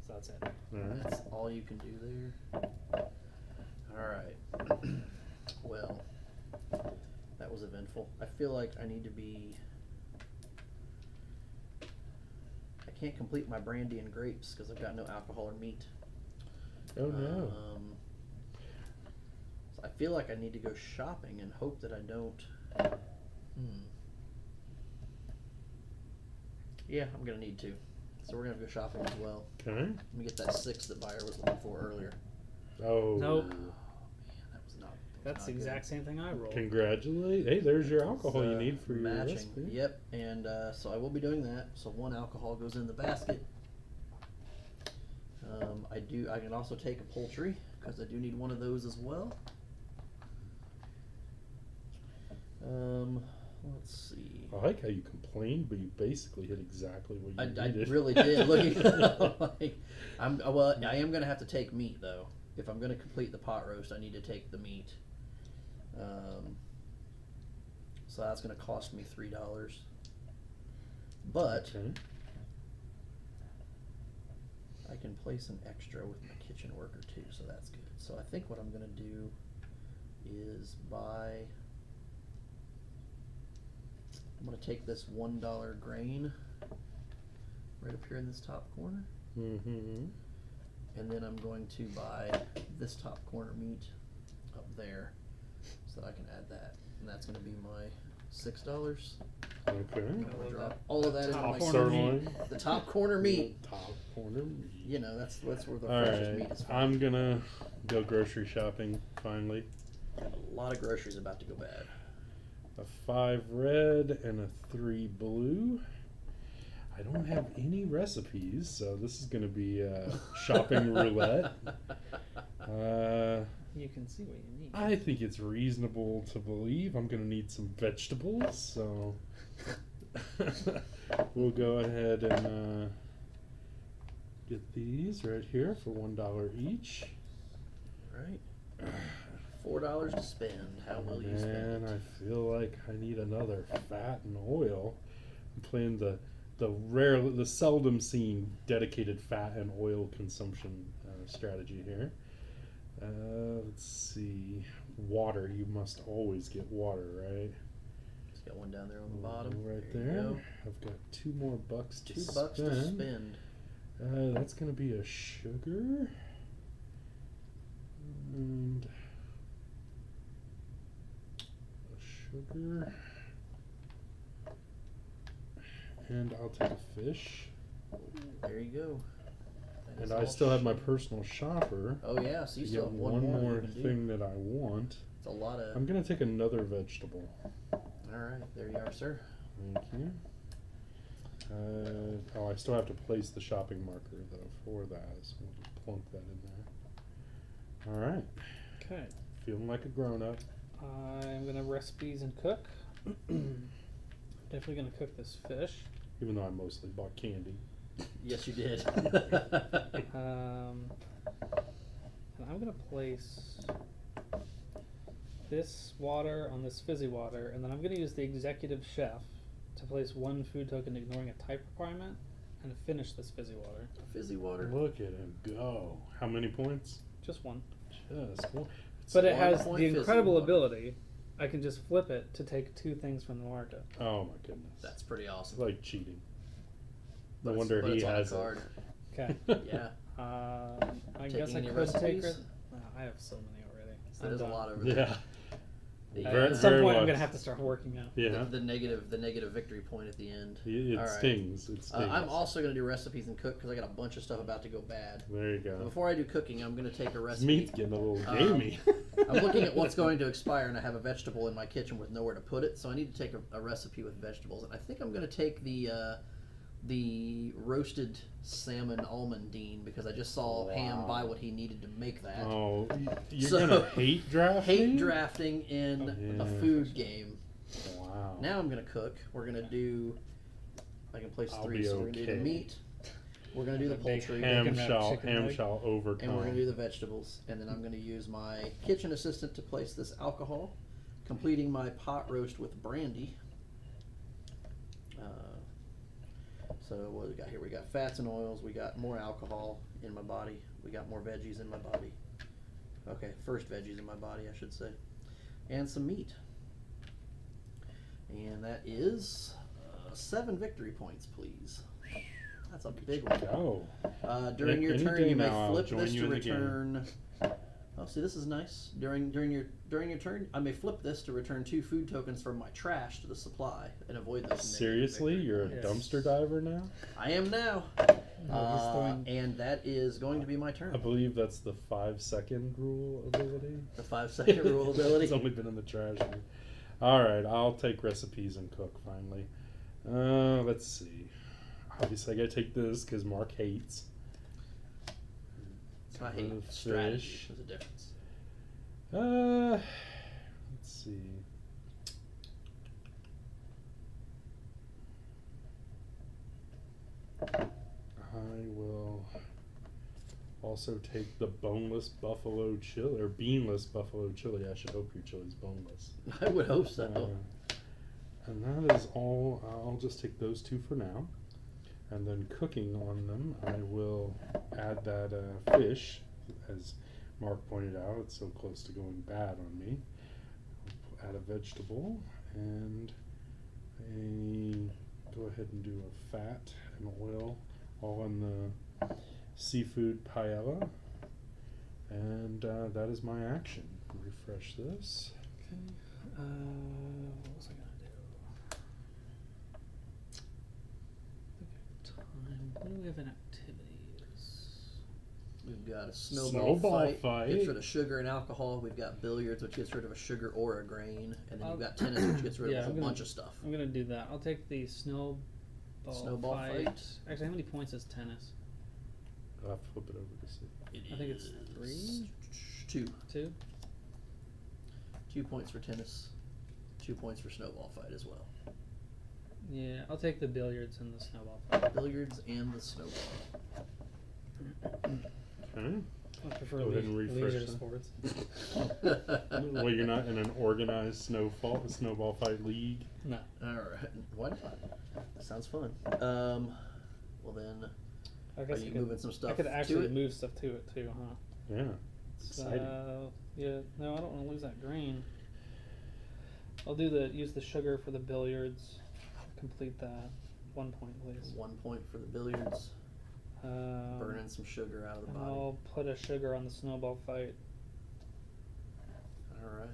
So that's it. Alright. That's all you can do there. Alright. Well, that was eventful. I feel like I need to be. I can't complete my brandy and grapes because I've got no alcohol or meat. Oh no! So I feel like I need to go shopping and hope that I don't. Yeah, I'm gonna need to. So we're gonna go shopping as well. Okay. Let me get that 6 that Buyer was looking for earlier. Oh. Nope. Man, that was not. That's the exact same thing I rolled. Congratulate. Hey, there's your alcohol you It's, need for your matching. recipe. Yep, and so I will be doing that. So 1 alcohol goes in the basket. I can also take a poultry because I do need one of those as well. Let's see. I like how you complained, but you basically hit exactly what you I needed. really did. Looking, like, I am gonna have to take meat though. If I'm gonna complete the pot roast, I need to take the meat. So that's gonna cost me $3. But Okay. I can place an extra with my kitchen worker too, so that's good. So I think what I'm gonna do is buy. I'm gonna take this $1 grain right up here in this top corner, Mm-hmm. and then I'm going to buy this top corner meat up there, so that I can add that, and that's gonna be my $6. Okay. I'm gonna drop all of that into Top my corner sirloin. the top corner meat. Top corner meat. You know, that's where the All freshest meat right. is found. I'm gonna go grocery shopping finally. A lot of groceries about to go bad. A 5 red and a 3 blue. I don't have any recipes, so this is gonna be shopping roulette. You can see what you need. I think it's reasonable to believe I'm gonna need some vegetables, so we'll go ahead and get these right here for $1 each. Right. $4 to spend. How will you spend Man, it? I feel like I need another fat and oil. I'm playing the seldom seen dedicated fat and oil consumption strategy here. Let's see. Water. You must always get water, right? Just got one down there on the bottom. Right There there. you go. I've got 2 more bucks to $2 spend. to spend. That's gonna be a sugar. And a sugar. And I'll take a fish. There you go. That is And I all still have my sugar. personal shopper. Oh yeah, so you To still get have one more more you can do. thing that I want. It's a lot of. I'm gonna take another vegetable. All right, there you are, sir. Thank you. I still have to place the shopping marker though for that, so we'll just plunk that in there. All right, Okay. feeling like a grown up. I'm gonna recipes and cook. Definitely gonna cook this fish. Even though I mostly bought candy. Yes, you did. And I'm gonna place this water on this fizzy water, and then I'm gonna use the executive chef to place 1 food token, ignoring a type requirement, and finish this fizzy water. Fizzy water. Look at him go! How many points? Just 1. Just one. But it 1 has point the fizzy incredible water. ability. I can just flip it to take 2 things from the market. Oh my goodness! That's pretty It's awesome. like cheating. But No it's- wonder but he it's on a has card. Okay. Yeah. I Taking guess I any could recipes? take. I have so many already. So there's a lot of. Yeah. The, Very- At some very point, I'm much. gonna have to start working out. Yeah. the negative victory point at the end. It All right. stings. It stings. I'm also going to do recipes and cook because I got a bunch of stuff about to go bad. There you But go. before I do cooking, I'm going to take a This recipe. meat's getting a little Um, gamey. I'm looking at what's going to expire, and I have a vegetable in my kitchen with nowhere to put it, so I need to take a recipe with vegetables. And I think I'm going to take the roasted salmon almondine because I just saw Ham buy what he needed to make that. Oh, you're So- gonna hate drafting? Hate drafting in Oh, a yeah. food game. Wow. Now I'm going to cook. We're going to do. I can place I'll 3, be so we're going to do the okay. meat. We're going to do the Big poultry. ham. ham Bacon shall wrapped chicken ham leg. shall overcome. And we're going to do the vegetables. And then I'm going to use my kitchen assistant to place this alcohol, completing my pot roast with brandy. So what do we got here? We got fats and oils. We got more alcohol in my body. We got more veggies in my body. Okay, first veggies in my body, I should say. And some meat. And that is 7 victory points, please. That's a big one. Go. During your Any turn, day you may now, I'll flip join this you to in the game. return. Oh, see, this is nice. During your turn, I may flip this to return 2 food tokens from my trash to the supply and avoid those. negative Seriously, victory you're a points. Yes. dumpster diver now? I am now. No, he's throwing. And that is going to be my I turn. believe that's the 5-second rule ability. The 5-second rule ability. It's only been in the trash. Alright, I'll take recipes and cook finally. Let's see. Obviously, I gotta take this because Mark hates. I hate Fish. strategy. There's a difference. Let's see. I will also take the boneless buffalo chili, or beanless buffalo chili. I should hope your chili's boneless. I would hope so. And that is all. I'll just take those two for now. And then cooking on them, I will add that fish, as Mark pointed out, it's so close to going bad on me. Add a vegetable and go ahead and do a fat and oil all in the seafood paella. And that is my action. Refresh this. Okay. What was I gonna do? Time. What do we have in activities? We've got a snowball Snowball fight. fight. Gets rid of sugar and alcohol. We've got billiards, which gets rid of a sugar or a grain. And then you've got tennis, which gets rid of a whole bunch of stuff. I'm gonna do that. I'll take the snowball fight. Actually, how many points is tennis? I'll have to flip it over to see. I think it's 3? 2. 2? 2 points for tennis. 2 points for snowball fight as well. Yeah, I'll take the billiards and the snowball fight. Billiards and the snowball. Okay. I prefer Go ahead and refresh leisure that. sports. Well, you're not in an organized snowball fight league. No. All right. Why not? That sounds fun. Well then, I are guess you moving some stuff I could to actually it? move stuff to it too, huh? Yeah, it's exciting. Yeah. No, I don't want to lose that grain. I'll use the sugar for the billiards. Complete that. 1 point, please. 1 point for the billiards. Burning some sugar out of the and body. I'll put a sugar on the snowball fight. All right.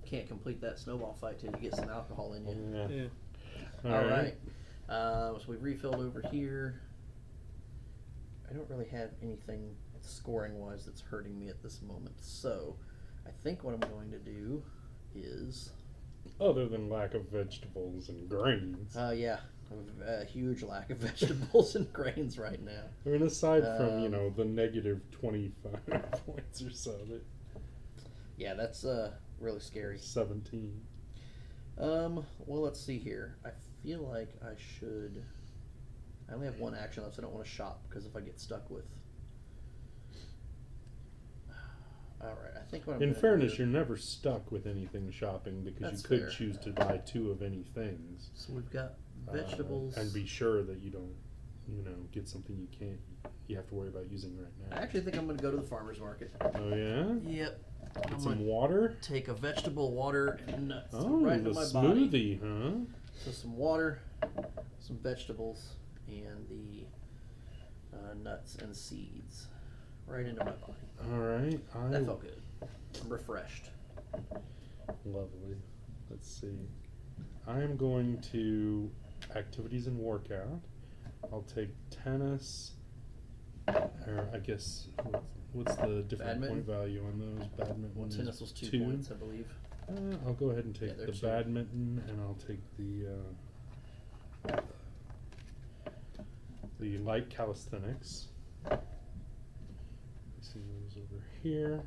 Can't complete that snowball fight till you get some alcohol in you. Yeah. Yeah. All right. So we refilled over here. I don't really have anything scoring wise that's hurting me at this moment. So I think what I'm going to do is Other than lack of vegetables and grains. yeah, a huge lack of vegetables and grains right now. I mean, aside from, the negative 25 points or so. Yeah, that's really scary. 17. Well, let's see here. I feel like I should. I only have one action left, so I don't want to shop because if I get stuck with. All right, I think what I'm. In gonna fairness, do... you're never stuck with anything shopping because That's you could fair. choose to buy 2 of any things. So we've got vegetables. And be sure that you don't, get something you have to worry about using right I now. actually think I'm going to go to the farmer's market. Oh, yeah? Yep. Get I'm some gonna water? take a vegetable, water, and nuts Oh, right into the my body. smoothie, huh? So some water, some vegetables, and the nuts and seeds right into my body. All right. That felt good. I'm refreshed. Lovely. Let's see. I am going to activities and workout. I'll take tennis, or I guess, what's the different Badminton? point value on those? Badminton Well, is tennis was 2 points, I believe. I'll go ahead and take they're the 2. badminton, and I'll take the light calisthenics. See those over here.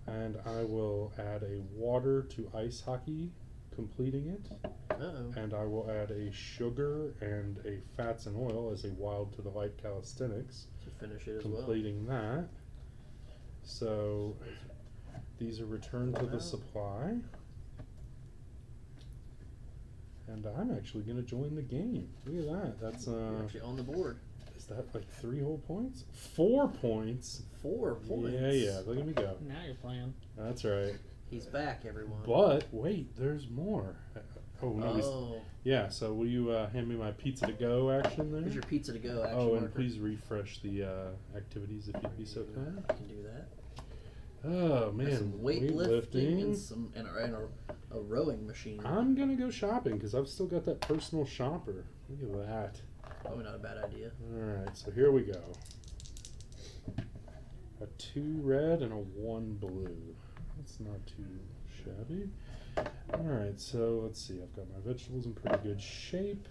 And I will add a water to ice hockey, completing it. Uh-oh. And I will add a sugar and a fats and oil as a wild to the light calisthenics, To finish it as well. completing that. So these are returned to the supply. And I'm actually going to join the game. Look at that. That's You're actually on the board. is that like 3 whole points? 4 points. 4 points. Yeah. Look at me go. Now you're playing. That's right. He's back, everyone. But wait, there's more. Oh no. Oh. Yeah. So will you hand me my pizza to go action there? Here's your pizza to go action Oh, and marker. please refresh the activities if you'd be so kind. I can do that. Oh man, Some weightlifting and a rowing machine. I'm gonna go shopping because I've still got that personal shopper. Look at that. Probably not a bad idea. Alright, so here we go. A 2 red and a 1 blue. That's not too shabby. Alright, so let's see. I've got my vegetables in pretty good shape.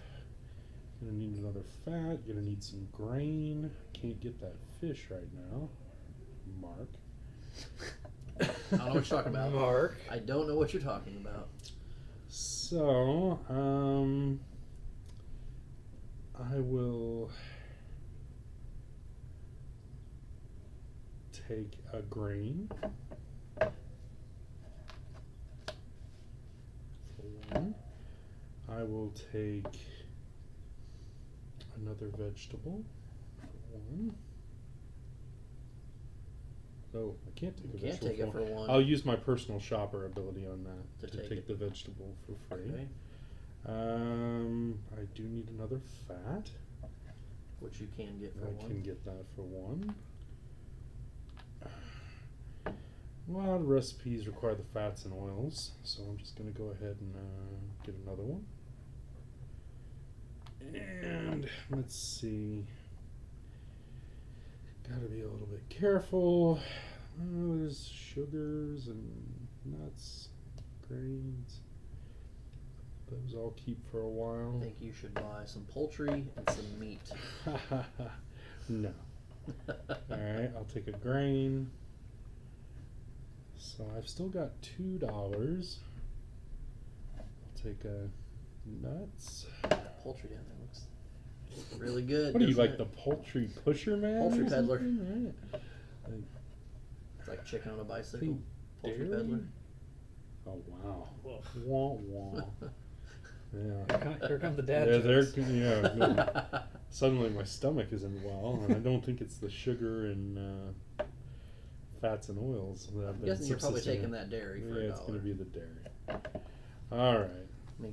Gonna need another fat. Gonna need some grain. Can't get that fish right now. Mark. I don't know what you're talking about. Mark. I don't know what you're talking about. So, I will take a grain for 1. I will take another vegetable for 1. Oh, I can't take a You can't vegetable take it for 1. I'll use my personal shopper ability on that To to take take the vegetable for free. Okay. I do need another fat. Which you can get for I 1. can get that for 1. A lot of recipes require the fats and oils, so I'm just going to go ahead and get another one. And let's see. Got to be a little bit careful. There's sugars and nuts, grains. Those I'll keep for a while. I think you should buy some poultry and some meat. No. Alright, I'll take a grain. So I've still got $2. I'll take a nuts. Poultry down there looks really good. What are you, doesn't like it? the poultry pusher man? Poultry or peddler. something? Right. It's like chicken on a bicycle. Hey, Poultry dairy? peddler. Oh wow. Whoa. Wah wah. Yeah. Here come the dad They're jokes. yeah. Suddenly my stomach isn't well, and I don't think it's the sugar and fats and oils that I've I'm been guessing you're probably subsisting taking on. that dairy for Yeah, $1. it's going to be the dairy. All right. Let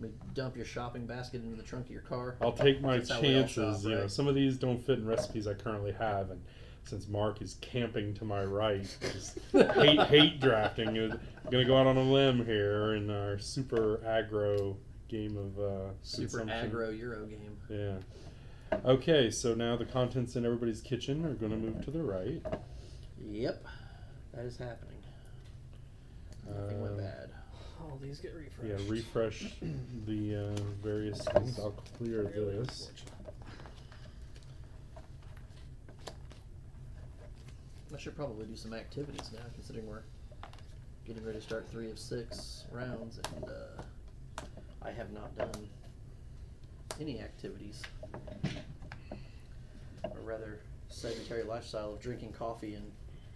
me dump your shopping basket into the trunk of your car. I'll take my That's how we all chances. shop, You know, right? some of these don't fit in recipes I currently have, and since Mark is camping to my right, just hate drafting, I'm gonna go out on a limb here in our super aggro game of Super consumption. aggro Euro game. Yeah. Okay, so now the contents in everybody's kitchen are going to move to the right. Yep, that is happening. Nothing went bad. All these get refreshed. Yeah, refresh the various things. I'll clear this. I should probably do some activities now, considering we're getting ready to start 3 of 6 rounds, and I have not done any activities. A rather sedentary lifestyle of drinking coffee and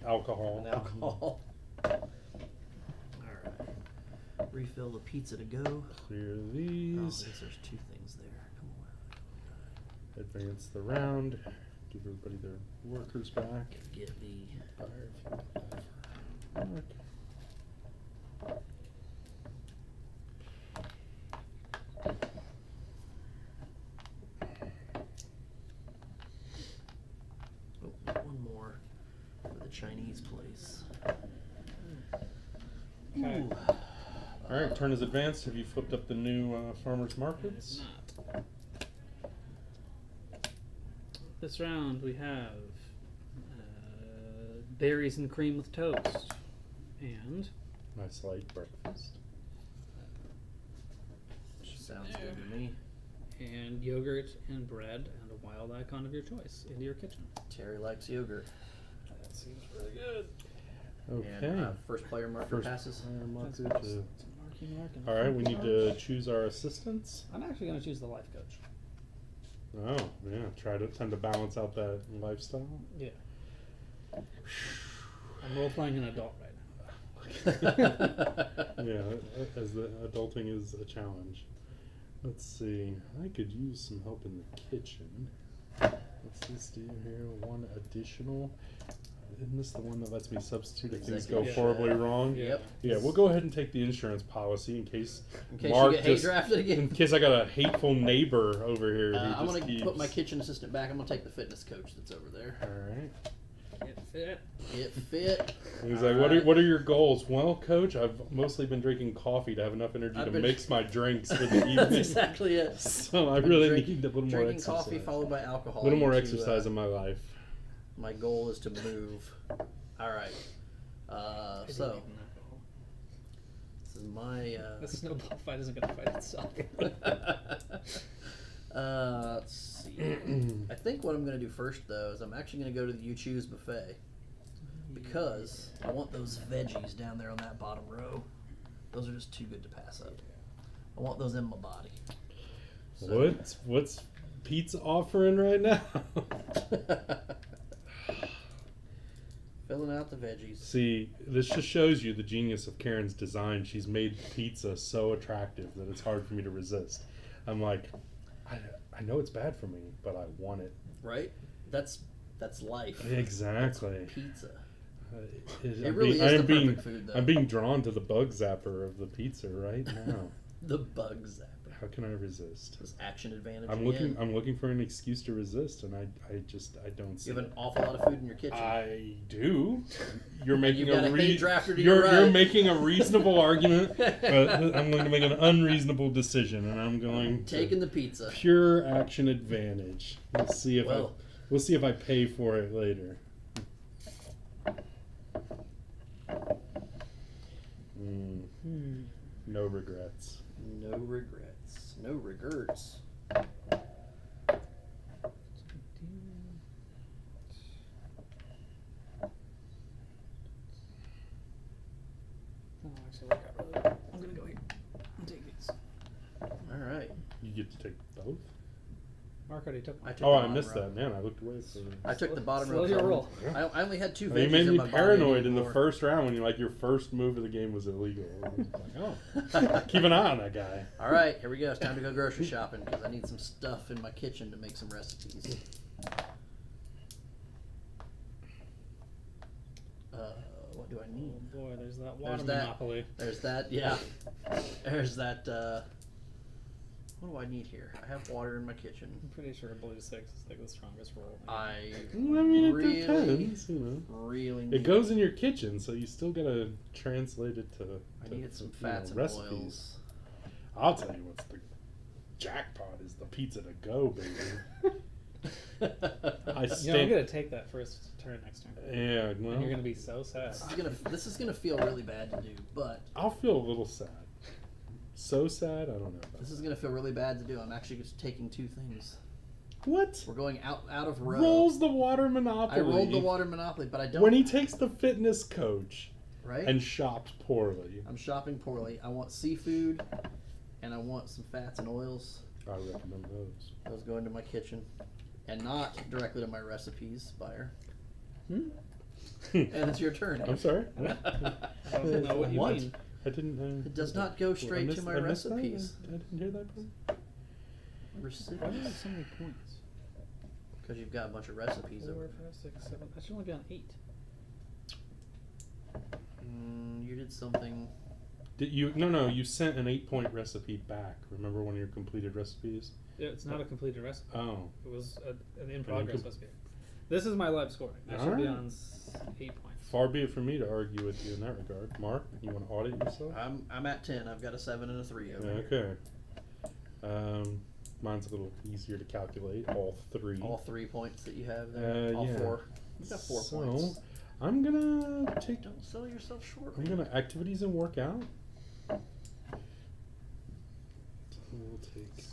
Alcohol. alcohol. Alright. Refill the pizza to go. Clear Oh, these. there's 2 things there. Come on. Advance the round. Give everybody their workers back. Get the Mark. one more for the Chinese place. Okay. Ooh. All right, turn is advanced. Have you flipped up the new farmers markets? Not. This round we have berries and cream with toast, and Nice light breakfast. Sounds good to me. and yogurt and bread and a wild icon of your choice into your kitchen. Terry likes yogurt. That seems really good. Okay. And first player marker First passes. player marker That's to- Marky. All right, we need to choose our assistants. I'm actually going to choose the life coach. Oh, yeah. Time to balance out that lifestyle. Yeah. I'm role playing an adult right Yeah, as the adulting is a challenge. Let's see. I could use some help in the kitchen. What's this do here? 1 additional. Isn't this the one that lets me substitute if things go Executive horribly chef. wrong? Yep. Yeah, we'll go ahead and take the insurance policy in case you Mark get hate just, drafted again. in case I got a hateful neighbor over here. who I'm just gonna keeps... put my kitchen assistant back. I'm gonna take the fitness coach that's over there. All right. It fit. It fit. He's like, what are your goals? Well, Coach, I've mostly been drinking coffee to have enough energy to mix my drinks for the evening. That's exactly it. So I really need a little more Drinking exercise. coffee followed by alcohol. A little more exercise in my life. My goal is to move. All right. So this is my. The snowball fight isn't going to fight itself. Let's see. I think what I'm going to do first, though, is I'm actually going to go to the You Choose buffet because I want those veggies down there on that bottom row. Those are just too good to pass up. I want those in my body. So. What's pizza offering right now? Filling out the veggies. See, this just shows you the genius of Karen's design. She's made pizza so attractive that it's hard for me to resist. I'm like, I know it's bad for me, but I want it. Right? That's life. Exactly. Pizza. It really is the perfect food, though. I'm being drawn to the bug zapper of the pizza right now. The bug zapper. How can I resist? This action advantage. I'm looking for an excuse to resist, and I don't see. You have an awful lot of food in your kitchen. I do. You're making got a hay drafter to your you're right. making a reasonable argument, but I'm going to make an unreasonable decision, and I'm going taking the pizza. Pure action advantage. We'll see if I pay for it later. No regrets. No regrets. No regrets. I'm gonna go here. I'll take these. All right. You get to take both? Mark already took one. I missed that. Man, I looked away. I took the bottom row. Slow your roll. I only had 2 veggies You made in me my paranoid body in the anymore. first round when your first move of the game was illegal. I was like, oh, keep an eye on that guy. All right, here we go. It's time to go grocery shopping because I need some stuff in my kitchen to make some recipes. What do I need? Oh boy, there's that water monopoly. There's that, yeah. There's that, what do I need here? I have water in my kitchen. I'm pretty sure blue 6 is like the strongest roll. I mean, it depends, really It goes in your kitchen, so you still gotta translate it to I needed some fats and recipes. oils. I'll tell you what's the jackpot is the pizza to go, baby. I'm gonna take that first turn next turn. Yeah, well, and you're gonna be so sad. This is gonna feel really bad to do, but I'll feel a little sad. So sad, I don't know. This is gonna feel really bad to do. I'm actually just taking 2 things. What? We're going out of row. Rolls the water monopoly. I rolled the water monopoly, but I don't. When he takes the fitness coach, right, and shops poorly. I'm shopping poorly. I want seafood, and I want some fats and oils. I recommend those. Those go into my kitchen, and not directly to my recipes buyer. And it's your turn. I'm sorry. I don't know what you mean. I didn't. It does not go straight to my recipes. I didn't hear that part. Why do you have so many points? Because you've got a bunch of recipes 4, over 5, 6, 7. I should only be on 8. You did something. Did you? No. You sent an 8-point recipe back. Remember one of your completed recipes? Yeah, it's not a completed recipe. Oh. It was an in-progress recipe. This is my live scoring. I should be on 8 points. Far be it from me to argue with you in that regard. Mark, you want to audit yourself? I'm at 10. I've got a 7 and a 3 over here. Okay. Mine's a little easier to calculate. All 3. All 3 points that you have there. All 4. You've got 4 points. I'm gonna take. Don't sell yourself short. I'm gonna activities and workout. We'll take.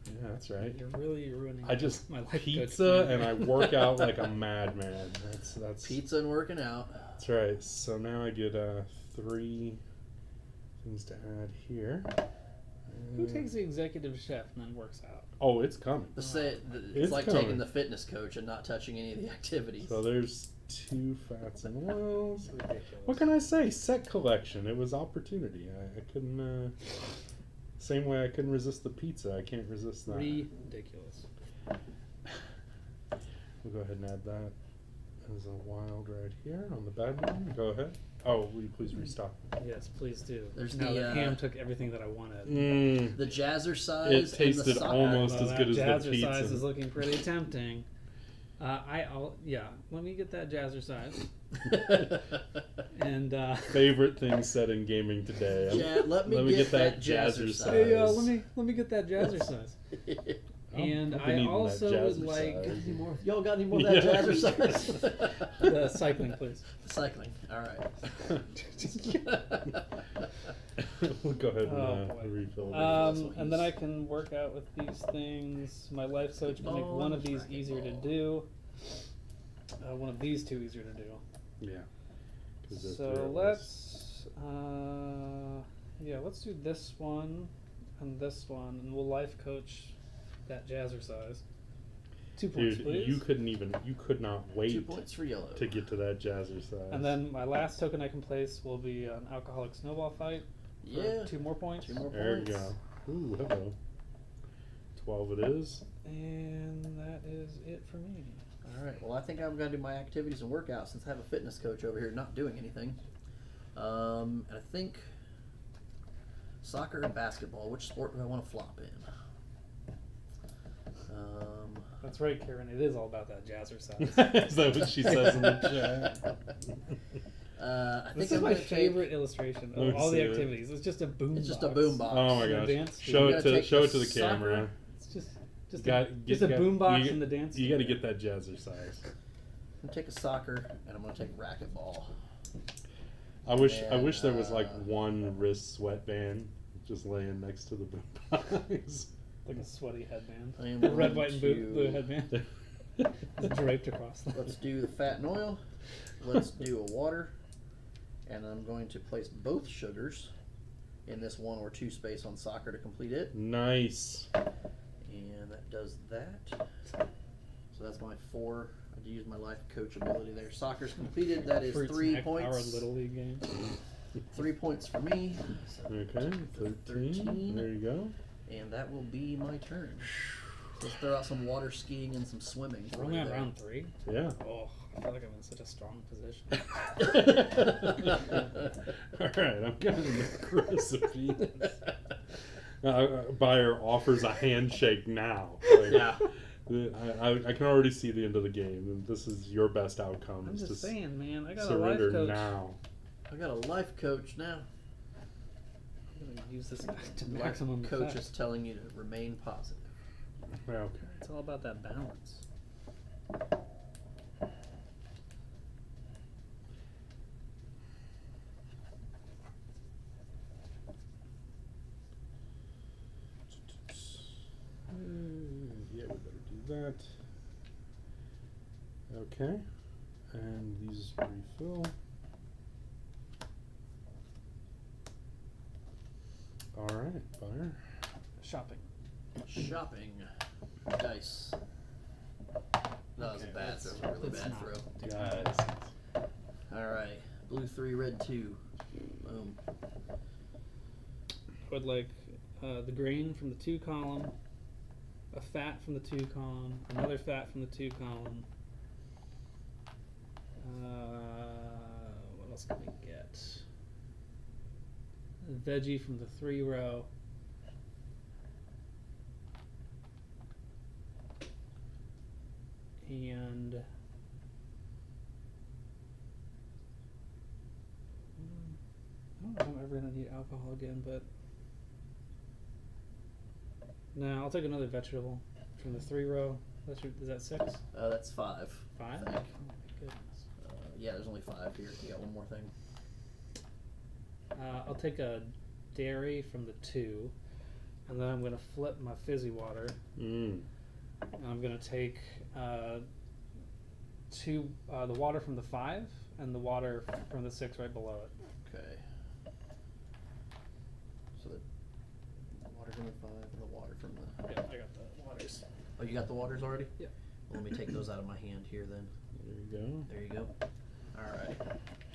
Yeah, that's right. You're really ruining. I just my life pizza and I work out like a madman. That's pizza and working out. That's right. So now I get 3 things to add here. Who takes the executive chef and then works out? Oh, it's coming. It's like coming. taking the fitness coach and not touching any of the activities. So there's 2 fats and oils. Ridiculous. What can I say? Set collection. It was opportunity. I couldn't. Same way I couldn't resist the pizza. I can't resist that. Ridiculous. We'll go ahead and add that as a wild right here on the bad one. Go ahead. Oh, will you please restock? Yes, please do. There's now the that Ham took everything that I wanted. The jazzercise. It tasted and the almost as good as the Jazzercise pizza. is looking pretty tempting. Let me get that jazzercise. And Favorite thing said in gaming today. Let me get that jazzercise. hey, let me get that jazzercise. And I've been I eating that also would like jazzercise. Y'all got any more of that Yeah. jazzercise? the cycling, please. Cycling. All right. We'll go ahead and Oh, boy. refill. And then I can work out with these things. My life coach can make one of these Racquetball. easier to do. One of these two easier to do. Yeah. 'Cause there's So three of us. let's do this one and this one, and we'll life coach that jazzercise. 2 points, Dude, please. you could not 2 wait points for yellow. to get to that jazzercise. And then my last token I can place will be an alcoholic snowball fight. For Yeah. 2 more points. 2 more There you points. go. Ooh, hello. 12 it is. And that is it for me. All right. Well, I think I'm going to do my activities and workouts since I have a fitness coach over here not doing anything. And I think soccer and basketball. Which sport do I want to flop in? That's right, Karen. It is all about that jazzercise. Is that what she says in the chat? I think This is I'm my gonna take- favorite illustration of Let's all the see it. activities. It's just a boom. It's just a boom box. Oh my And a gosh. dance Show studio. it to Take show the it to the soccer. camera. It's just You a boom box you, and the dance. You got to studio. get that jazzercise. I'm gonna take a soccer and I'm gonna take racquetball. I wish And, there was like one wrist sweatband just laying next to the boom box. Like a sweaty headband. I am A red, going white, and blue headband. It's draped across them. Let's do the fat and oil. Let's do a water. And I'm going to place both sugars in this 1 or 2 space on soccer to complete it. Nice. And that does that. So that's my 4. I use my life coach ability there. Soccer's completed. That is Fruit 3 snack, Our points. little league game. 3 points for me. So Okay, 13. There you go. And that will be my turn. Let's throw out some water skiing and some swimming. We're only on round 3. Yeah. Oh, I feel like I'm in such a strong position. All right, I'm getting the recipes. Buyer offers a handshake now. Like, Yeah. I can already see the end of the game, and this is your best outcome. I'm is just to saying, man. I got a life surrender coach. now. I got a life coach now. I'm gonna use this to Life maximum coach effect. is telling you to remain positive. Okay. It's all about that balance. Yeah, we better do that. Okay. And these refill. Alright, buyer. Shopping. Shopping. Dice. That was a bad that's- throw. A really that's bad not- throw. Guys. Alright. Blue 3, red 2. Boom. I would like the grain from the 2 column, a fat from the 2 column, another fat from the 2 column. What else can we get? A veggie from the 3 row. And I don't know if I'm ever gonna need alcohol again, but no, I'll take another vegetable from the 3 row. Is that 6? That's 5. 5? I Oh think. my goodness. Yeah, there's only 5 here. You got one more thing. I'll take a dairy from the 2, and then I'm gonna flip my fizzy water, Mm. and I'm gonna take the water from the 5 and the water from the 6 right below it. Okay. So the water from the 5 and the water from the... Yeah, I got the waters. Oh, you got the waters already? Yeah. Well, let me take those out of my hand here then. There you go. There you go. Alright.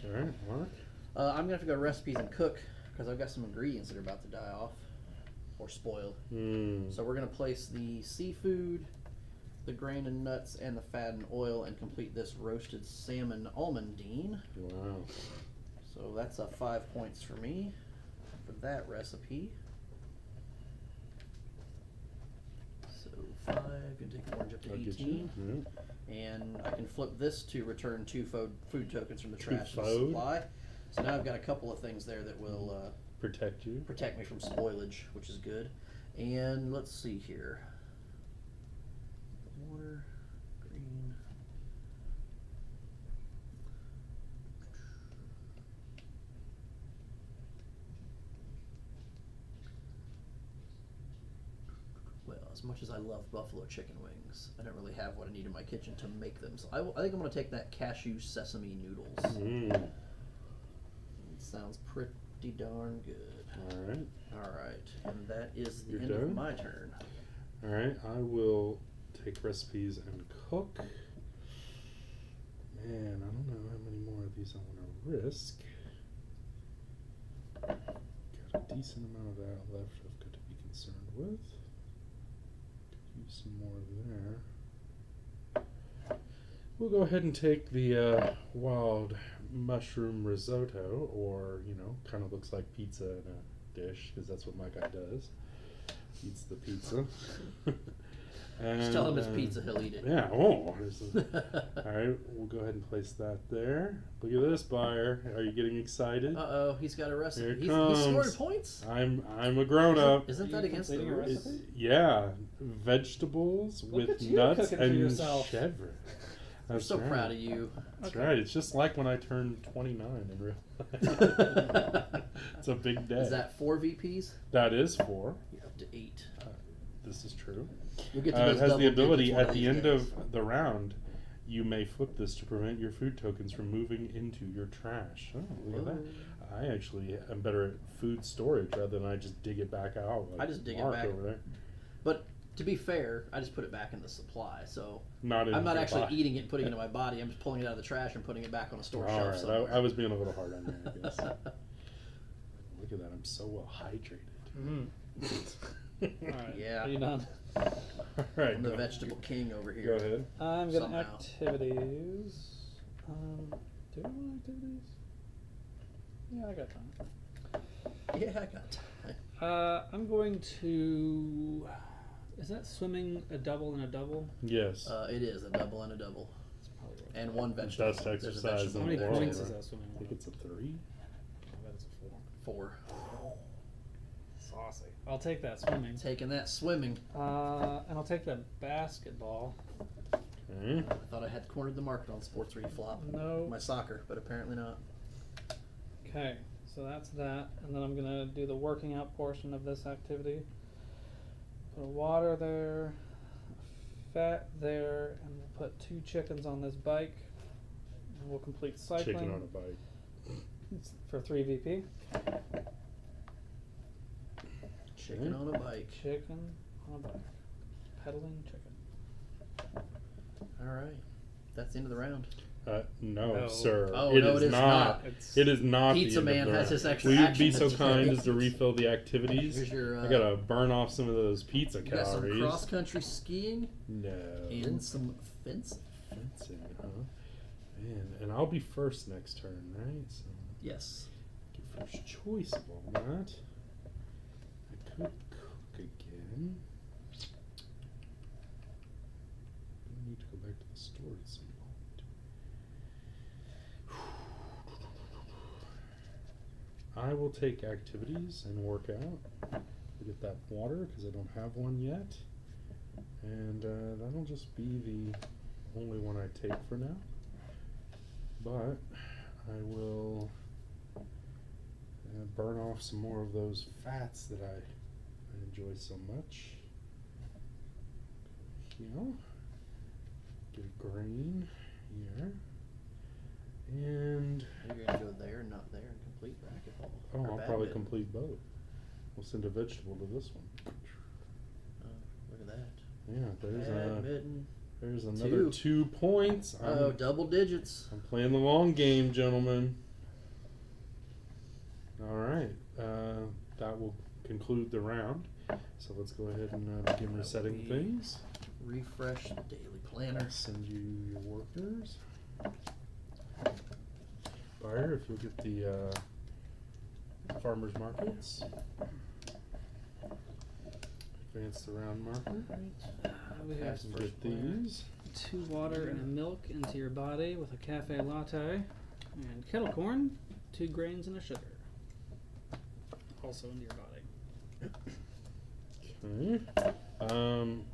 Alright, Mark. I'm going to have to go to recipes and cook because I've got some ingredients that are about to die off or spoil. Mm. So we're going to place the seafood, the grain and nuts, and the fat and oil and complete this roasted salmon almondine. Wow. So that's a 5 points for me for that recipe. So 5, can take orange up to I'll get 18. you. Yeah. And I can flip this to return 2 food tokens from the Two trash to the food. supply. So now I've got a couple of things there that will Protect you. protect me from spoilage, which is good. And let's see here. Water, green. Well, as much as I love buffalo chicken wings, I don't really have what I need in my kitchen to make them. So I think I'm going to take that cashew sesame noodles. Mm. It sounds pretty darn good. All right. All right, and that is the You're end of done? my turn. All right. I will take recipes and cook. Man, I don't know how many more of these I want to risk. Got a decent amount of that left I've got to be concerned with. Could use some more there. We'll go ahead and take the wild mushroom risotto, or, kind of looks like pizza in a dish, because that's what my guy does. Eats the pizza. Just tell him it's And, pizza, he'll eat it. Yeah, all right, we'll go ahead and place that there. Look at this, buyer. Are you getting excited? Uh-oh, he's got a recipe. Here it He's comes. scoring points? I'm a grown up. Isn't that Are you against the completing a rules? recipe? Yeah, vegetables Look with at you nuts cooking for and yourself. chèvre. I'm That's so right. proud of you. That's Okay. right. It's just like when I turned 29 in real life. It's a big day. Is that 4 VPs? That is 4. You're up to 8. This is true. You'll get to It those has double the ability digits one at the these end days. of the round, you may flip this to prevent your food tokens from moving into your trash. Oh, look at that. I actually am better at food storage rather than I just dig it back out. Like I just dig it Mark back. over there. But to be fair, I just put it back in the supply. So Not in I'm not your actually body. eating it and putting it in my body. I'm just pulling it out of the trash and putting it back on a store All shelf right, somewhere. I was being a little hard on you, I guess. Look at that, I'm so well hydrated. Alright. Yeah. Are you done? All right, I'm the go- vegetable king over here. Go ahead. I'm gonna Somehow. activities. Do I want activities? Yeah, I got time. Yeah, I got time. I'm going to. Is that swimming a double and a double? Yes. It is a double and a double. That's probably right. And 1 vegetable. Best There's a exercise vegetable How in many the there. world, points is right? that swimming I one? think it's a 3. I bet it's a 4. 4. Saucy. I'll take that swimming. Taking that swimming. And I'll take that basketball. Okay. I thought I had cornered the market on sports reflop. No. My soccer, but apparently not. Okay, so that's that. And then I'm gonna do the working out portion of this activity. Put water there, fat there, and we'll put 2 chickens on this bike. And we'll complete cycling Chicken on a bike. for 3 VP. Chicken on a bike. Chicken on a bike. Pedaling chicken. All right. That's the end of the round. No, No. sir. Oh, it no, is it is not. It's It is not. Pizza the end Man of the has round. his extra Will you action be so to kind take. as to refill the activities? Here's your. I gotta burn off some of those pizza You got some calories. cross country skiing No. and some fencing. Fencing, huh? Man, and I'll be first next turn, right? So Yes. get first choice of all that. I could cook again. I need to go back to the store at some point. I will take activities and work out. I'll get that water because I don't have one yet. And that'll just be the only one I take for now. But I will burn off some more of those fats that I enjoy so much. Here. Get a green here. And You're gonna go there, not there, and complete racquetball. oh, Or I'll probably badminton. complete both. We'll send a vegetable to this one. Oh, look at that. Yeah, Badminton. there's another 2 points. Oh, double digits. I'm playing the long game, gentlemen. All right, that will conclude the round. So let's go ahead and begin resetting things. Refresh daily planner. Send you your workers. Buyer, if you'll get the farmers markets. Advance the round marker. we have Pass first Get player. these. 2 water and a milk into your body with a cafe latte. And kettle corn, 2 grains and a sugar. Also into your body. Okay.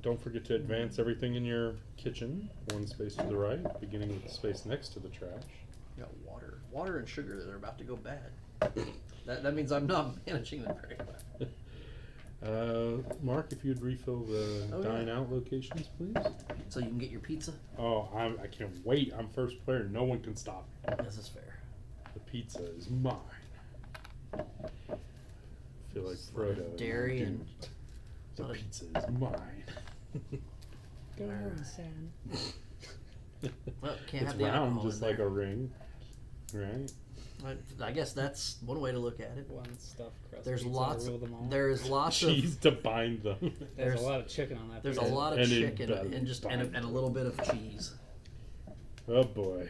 Don't forget to advance everything in your kitchen. 1 space to the right, beginning with the space next to the trash. You got water and sugar that are about to go bad. That means I'm not managing them very well. Mark, if you'd refill the dine out locations, please. So you can get your pizza. Oh, I can't wait. I'm first player. No one can stop me. This is fair. The pizza is mine. I feel like Frodo. Dairy Dude, and the not a- pizza is mine. Go Alright. home, Sam. Well, can't It's have the round, alcohol just in like there. a ring, right? I guess that's one way to look at it. One stuffed crust There's pizza, lots. rule them all. There's lots of. Cheese to bind them. There's there's- a lot of chicken on that. There's a pizza. lot of And it chicken does and just bind and a little bit of cheese. Oh boy,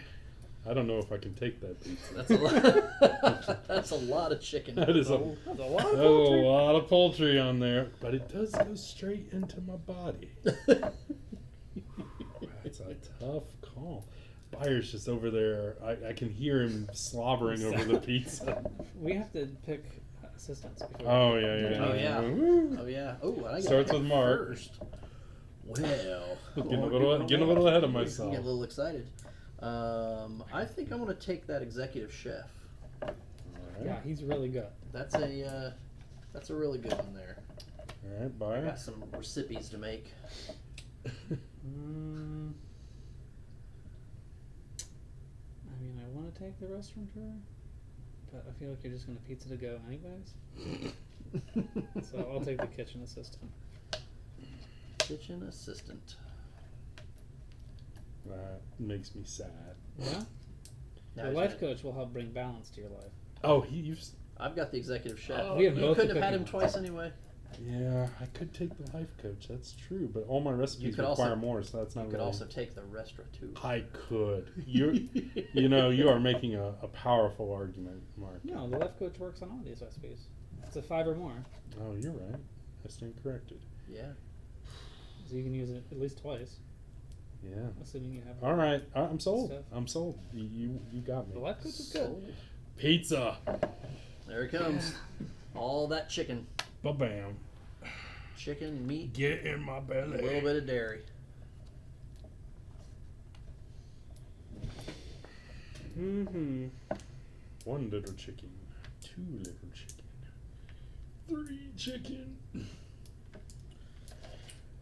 I don't know if I can take that pizza. That's a lot. That's a lot of chicken. That is a That's a lot of There's a poultry. lot of poultry on there, but it does go straight into my body. That's a tough call. Buyer's just over there. I can hear him slobbering over the pizza. We have to pick assistants. Before Oh yeah. Oh, yeah. Woo. Oh yeah. Oh, I got Starts to with pick Mark. first. Well, Getting a little ahead of myself. Get a little excited. I think I'm going to take that executive chef. Yeah, he's really good. That's a really good one there. All right, I buyer. got some recipes to make. I mean, I want to take the restaurateur, but I feel like you're just going to pizza to go anyways. So I'll take the kitchen assistant. Kitchen assistant. That makes me sad. Yeah? Now The he's life gonna- coach will help bring balance to your life. Oh, I've got the executive chef. Oh, we have you both couldn't the have had him cooking twice anyway. yeah. I could take the life coach. That's true, but all my recipes could require also- more, so that's not You could really. also take the restaurateur. I could. You are making a powerful argument, Mark. No, the life coach works on all these recipes. It's a 5 or more, Oh, you're right. I stand corrected. Yeah. so you can use it at least twice, Yeah. assuming you have. All right. I'm sold. Stuff. I'm sold. You got The me. life coach is good. Sold. Pizza. There it comes. All that chicken. Ba-bam. Chicken, meat, Get in my a belly. little bit of dairy. Mm-hmm. 1 little chicken. 2 little chicken. 3 chicken.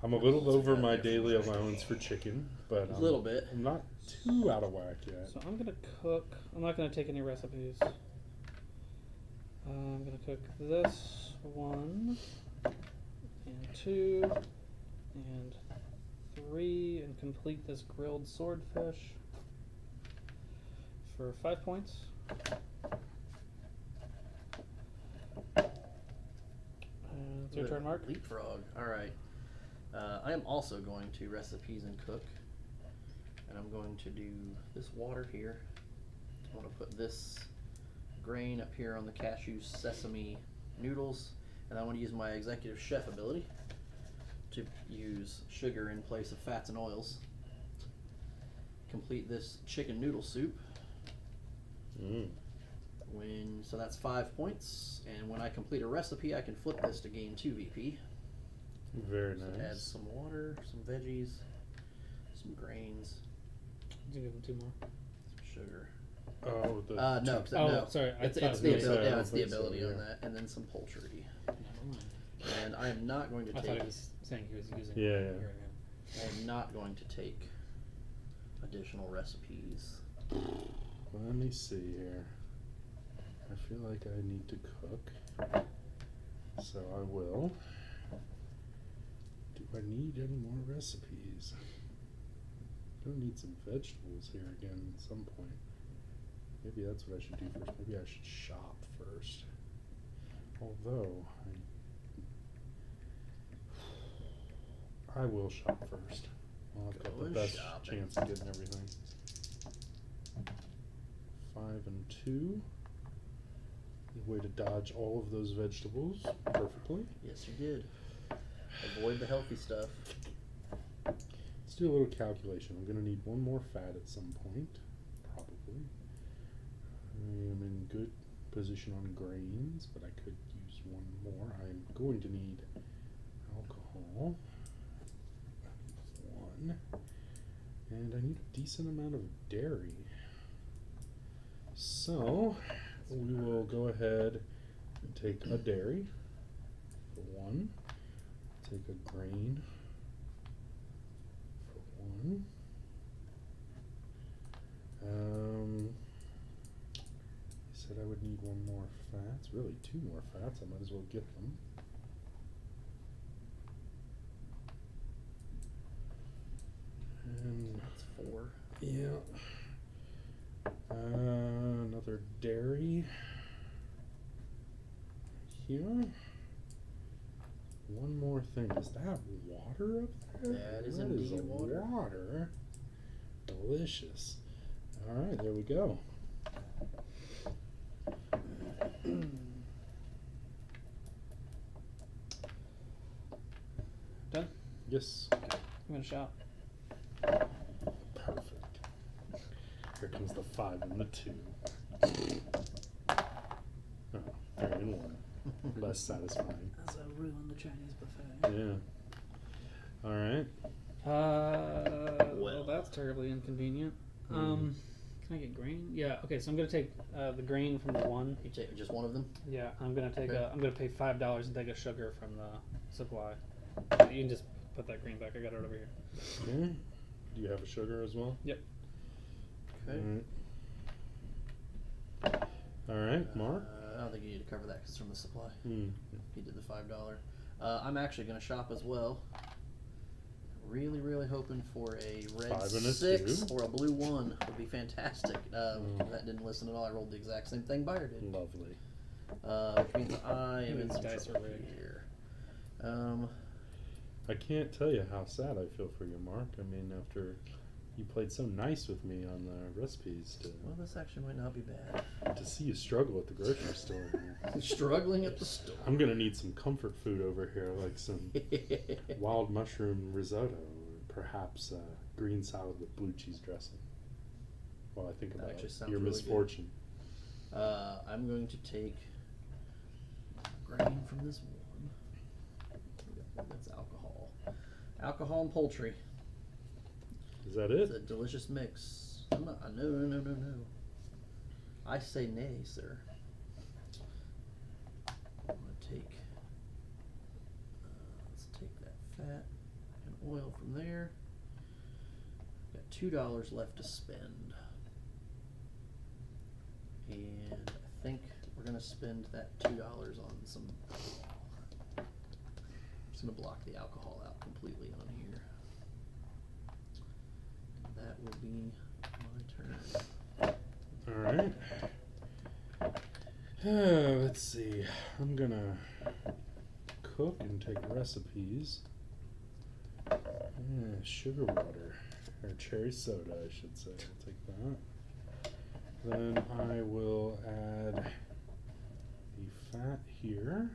I'm a little over my daily allowance for chicken, but A little bit. I'm not too out of whack yet. So I'm gonna cook. I'm not gonna take any recipes. I'm gonna cook this 1 and 2 and 3 and complete this grilled swordfish for 5 points. It's your turn, Mark. Leapfrog. All right. I am also going to recipes and cook, and I'm going to do this water here. I want to put this grain up here on the cashew sesame noodles, and I want to use my executive chef ability to use sugar in place of fats and oils. Complete this chicken noodle soup. Mm. So that's 5 points, and when I complete a recipe, I can flip this to gain 2 VP. Very So nice. add some water, some veggies, some grains, You give him 2 more. some sugar. Oh, the No, 'cause Oh, no. sorry. I It's, thought it's it the was- ability. I Yeah, don't it's the think so, ability on yeah. that, and then some poultry. Never mind. And I am not going to I thought he take. was saying he was using. Yeah, it. yeah. Here we I am not going to take additional recipes. Let me see here. I feel like I need to cook, so I will. Do I need any more recipes? I'm gonna need some vegetables here again at some point. Maybe that's what I should do first. Maybe I should shop first. Although I will shop first. Well, I've got the Go best shopping. chance of getting everything. 5 and 2. Way to dodge all of those vegetables perfectly. Yes, you did. Avoid the healthy stuff. do a little calculation. I'm going to need one more fat at some point, probably. I am in good position on grains, but I could use one more. I'm going to need alcohol. One. And I need a decent amount of dairy. So, we will go ahead and take a dairy for one. Take a grain for one. I said I would need one more fats, really two more fats. I might as well get them. And That's 4. yeah. Another dairy here. One more thing. Is that water up there? That is That indeed a water. water. Delicious. All right, there we go. Done? Yes. I'm gonna shop. Perfect. Here comes the 5 and the 2. Oh, 3 and 1. Less satisfying. As I ruin the Chinese buffet. Yeah. All right. Well, that's terribly inconvenient. Can I get grain? Yeah. Okay, so I'm gonna take the grain from the one. You take just one of them? Yeah, I'm gonna take Okay. I'm gonna pay $5 and take a sugar from the supply. You can just put that grain back. I got it over here. Okay. Do you have a sugar as well? Yep. Okay. All right, Mark. I don't think you need to cover that because it's from the supply. Hmm. He did the $5. I'm actually going to shop as well. Really, really hoping for a red 5 and a 6 2. or a blue 1 would be fantastic. That didn't listen at all. I rolled the exact same thing Buyer did. Lovely. Which means I am in These some dice trouble are rigged. here. I can't tell you how sad I feel for you, Mark. I mean, after you played so nice with me on the recipes, Well, this actually might not be bad. to see you struggle at the grocery store. Struggling at the store. I'm gonna need some comfort food over here, like some wild mushroom risotto, or perhaps green salad with blue cheese dressing. While I think That about actually sounds your really good. misfortune. I'm going to take grain from this one. That's alcohol. Alcohol and poultry. Is that It's it? a delicious mix. I'm not, no. I say nay, sir. I'm gonna take. Let's take that fat and oil from there. Got $2 left to spend, and I think we're gonna spend that $2 on some alcohol. I'm just gonna block the alcohol out completely on here. That will be my turn. All right. Let's see. I'm gonna cook and take recipes. Sugar water, or cherry soda, I should say. I'll take that. Then I will add a fat here.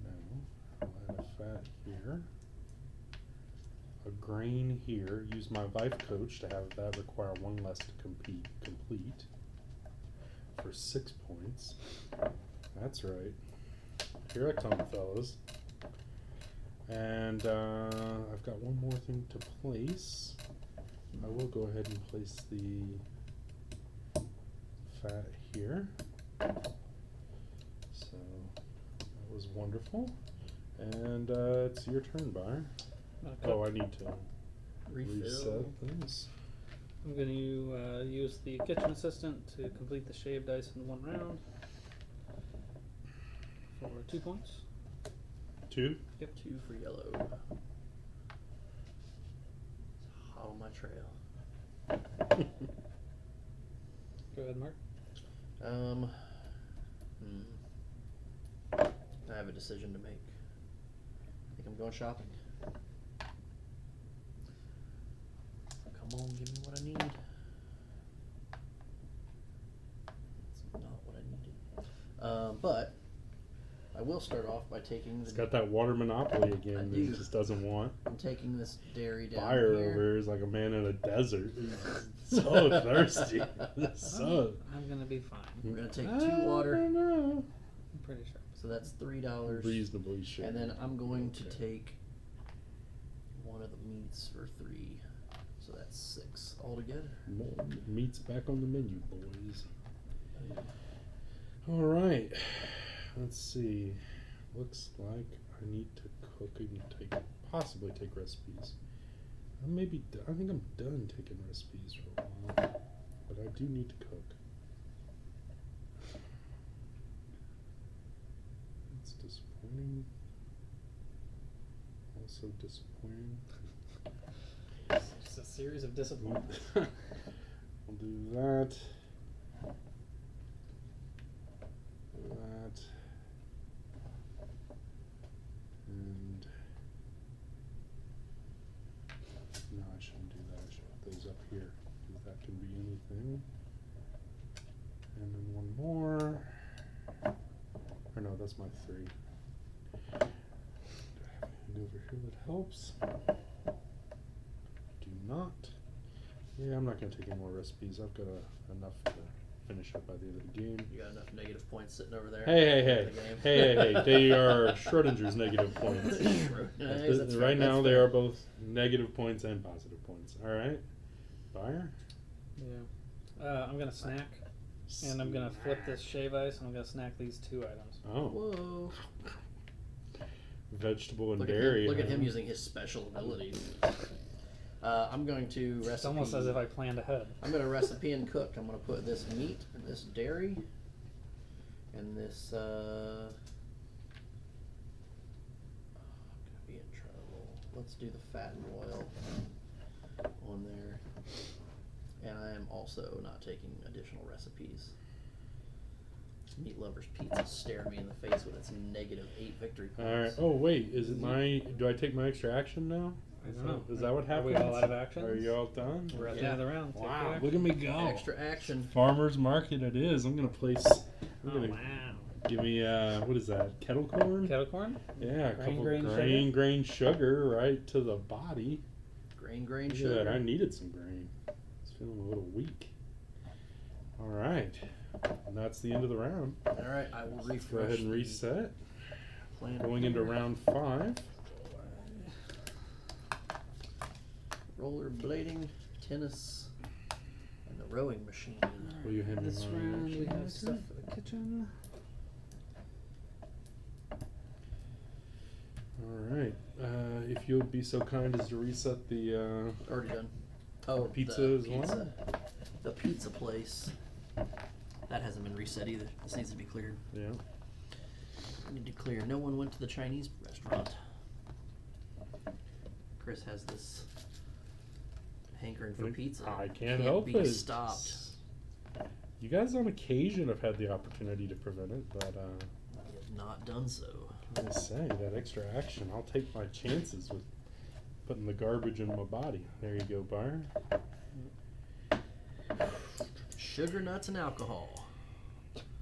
No, I'll add a fat here. A grain here. Use my life coach to have that require one less to complete for 6 points. That's right. Here I come, fellas. And I've got one more thing to place. I will go ahead and place the fat here. So that was wonderful. And it's your turn, Byron. Oh, I need to reset Refill. things. I'm going to use the kitchen assistant to complete the shaved ice in one round for 2 points. 2? Yep, 2 for yellow. It's hot on my trail. Go ahead, Mark. I have a decision to make. I think I'm going shopping. Come on, give me what I need. It's not what I needed. But I will start off by taking It's got that water monopoly again that he just doesn't want. I'm taking this dairy down Fire here. over here is like a man in a desert. He's so thirsty. So I'm gonna be fine. We're gonna take 2 water. I don't know. I'm pretty sure. So that's $3. Reasonably sure. And then I'm going to take one of the meats for 3. So that's 6 altogether. More meat's back on the menu, boys. All right. Let's see. Looks like I need to cook and possibly take recipes. I think I'm done taking recipes for a while, but I do need to cook. It's disappointing. Also disappointing. It's just a series of disappointments. We'll do that. That. And no, I shouldn't do that. I should put those up here because that can be anything. And then one more. Or no, that's my 3. Do I have anything over here that helps? Do not. Yeah, I'm not going to take any more recipes. I've got enough to finish up by the end of the game. You got enough negative points sitting over there. Hey. They are Schrodinger's negative points. Right now, they are both negative points and positive points. All right, Buyer? Yeah. I'm gonna snack, and I'm gonna flip this shave ice, and I'm gonna snack these 2 items. Oh. Whoa. Vegetable and Look dairy. Look at him using his special abilities. I'm going to recipe. It's almost as if I planned ahead. I'm going to recipe and cook. I'm going to put this meat and this dairy and this. I'm going to be in trouble. Let's do the fat and oil on there. And I am also not taking additional recipes. Meat Lover's Pizza stared me in the face with its -8 victory points. All right. Oh wait, is it my? Do I take my extra action now? I don't know. Is that what happens? Are we all out of actions? Are you all done? We're at the end of the round. Take Wow! your Look at me go. Extra action. Farmer's market it is. I'm gonna place. I'm Oh, gonna wow. give me what is that? Kettle corn? Kettle corn? Yeah, a couple grain grain sugar right to the body. Grain Look at sugar. that. I needed some grain. I was feeling a little weak. All right, and that's the end of the round. All right, I will refresh. Go ahead and the reset. plan Going into here. round 5. Roller blading, tennis, and the rowing machine. Will you hand me This my round we have machine? stuff for the kitchen. All right. If you'll be so kind as to reset the. Already done. Oh, Pizza the as well? pizza. The pizza place. That hasn't been reset either. This needs to be cleared. Yeah. I need to clear. No one went to the Chinese restaurant. Chris has this hankering for pizza. I can't help be it. stopped. You guys on occasion have had the opportunity to prevent it, but We have not done so. I say that extra action. I'll take my chances with putting the garbage in my body. There you go, Byron. Sugar, nuts, and alcohol.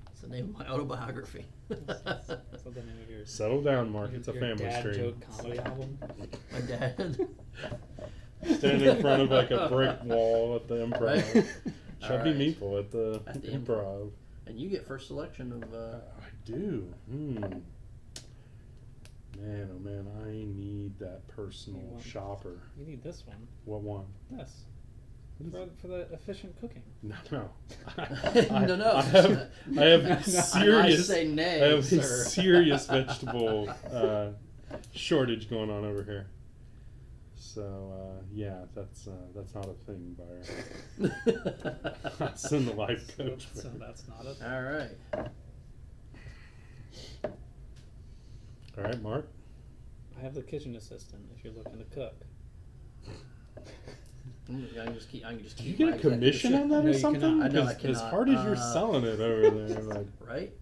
That's the name of my autobiography. That's what the name of your Settle down, Mark. It's a your family dad stream. joke comedy album. My dad. Stand in front of like a brick wall at the improv. Right. Chubby Alright. Meeple at the At the improv. And you get first selection of. I do. Man, oh man, I need that personal You want- shopper. You need this one. What one? This. What is For the efficient cooking. No, no. No. I have I serious. say nay, I have a sir. serious vegetable shortage going on over here. So yeah, that's not a thing, Byron. I'll send the life coach. So that's not it. All right. All right, Mark. I have the kitchen assistant if you're looking to cook. I can just keep. Did you get a commission on that No, or you something? cannot. I know I Because as cannot. hard as you're selling it over there, like, Right.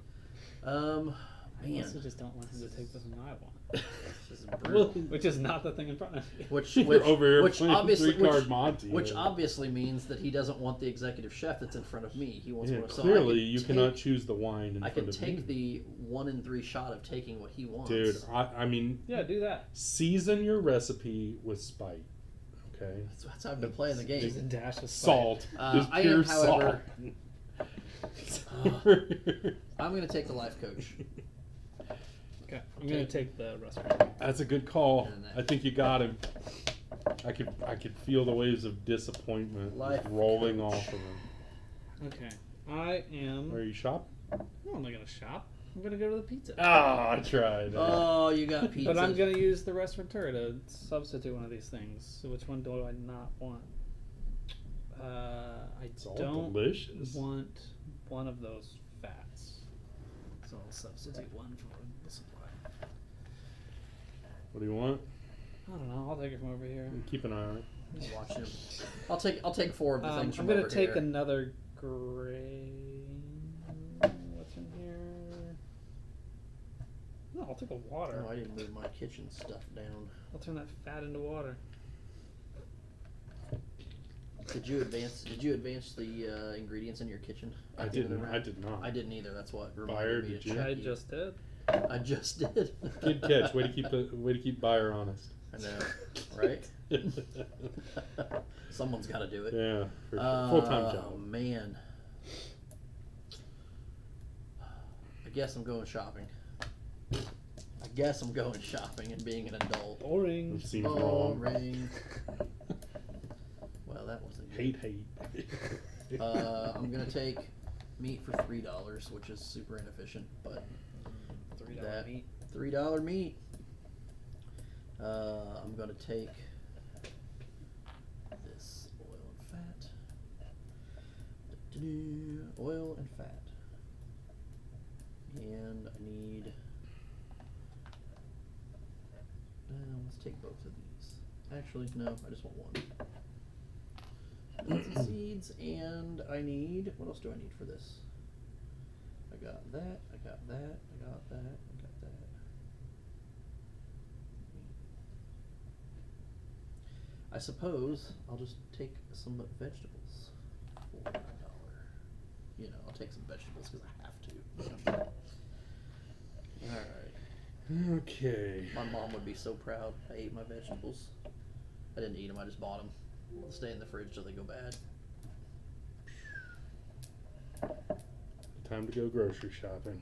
Man. I also just don't want him to take the thing I want. This is brutal. Which is not the thing in front of me. Which You're over here which playing obviously three-card Monty. which obviously means that he doesn't want the executive chef that's in front of me. He wants Yeah, one. So clearly, you cannot choose the wine in I front can of take me. the 1 in 3 shot of taking what he wants. Dude, I mean, Yeah, do that. season your recipe with spite. Okay? That's how I've been playing the game. Just a dash of Salt. Just I pure am, however, salt. I'm going to take the life coach. Okay, I'm gonna take the restaurant. That's a good call. And that- I think you got him. I could feel the waves of disappointment Life just rolling coach. off of him. Okay, I am. Are you shop? No, I'm not gonna shop. I'm gonna go to the pizza. Ah, I tried. Oh, you got pizza. But I'm gonna use the restaurateur to substitute one of these things. So which one do I not want? I It's all don't delicious. want one of those fats. So I'll substitute one for the supply. What do you want? I don't know. I'll take it from over here. Keep an eye on it. Watch him. I'll take 4 of the things I'm from gonna over take here. another grain. What's in here? No, I'll take a water. Oh, I didn't move my kitchen stuff down. I'll turn that fat into water. Did you advance the ingredients in your kitchen? I at the end of didn't. the I round? did not. I didn't either. That's what Buyer, reminded me did to you? check I you. just did. I just did. Good catch. Way to keep buyer honest. I know, right? Someone's got to do it. Yeah, for sure. Full-time Oh job. man. I guess I'm going shopping. And being an adult. Boring. It seems wrong. Boring. Well, that wasn't good. Hate. I'm gonna take meat for $3, which is super inefficient, but $3 that meat. $3 meat. I'm gonna take this oil and fat. Oil and fat. And I need. Let's take both of these. Actually, no, I just want one. Nuts and seeds, and I need. What else do I need for this? I got that. I got that. I got that. I got that. I suppose I'll just take some vegetables for $1. You know, I'll take some vegetables because I have to. All right. Okay. My mom would be so proud. I ate my vegetables. I didn't eat them. I just bought them. They'll stay in the fridge till they go bad. Time to go grocery shopping.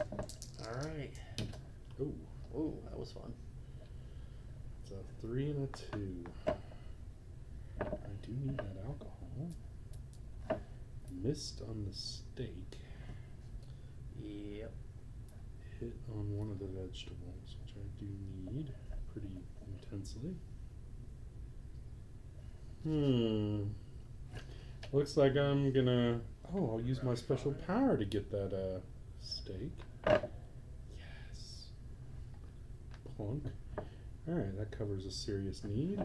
All right. Ooh, Oh, that was fun. it's a 3 and a 2. I do need that alcohol. Missed on the steak. Yep. Hit on one of the vegetables, which I do need pretty intensely. Looks like I'm gonna. Oh, I'll use my special power to get that steak. Yes. Plunk. Alright, that covers a serious need.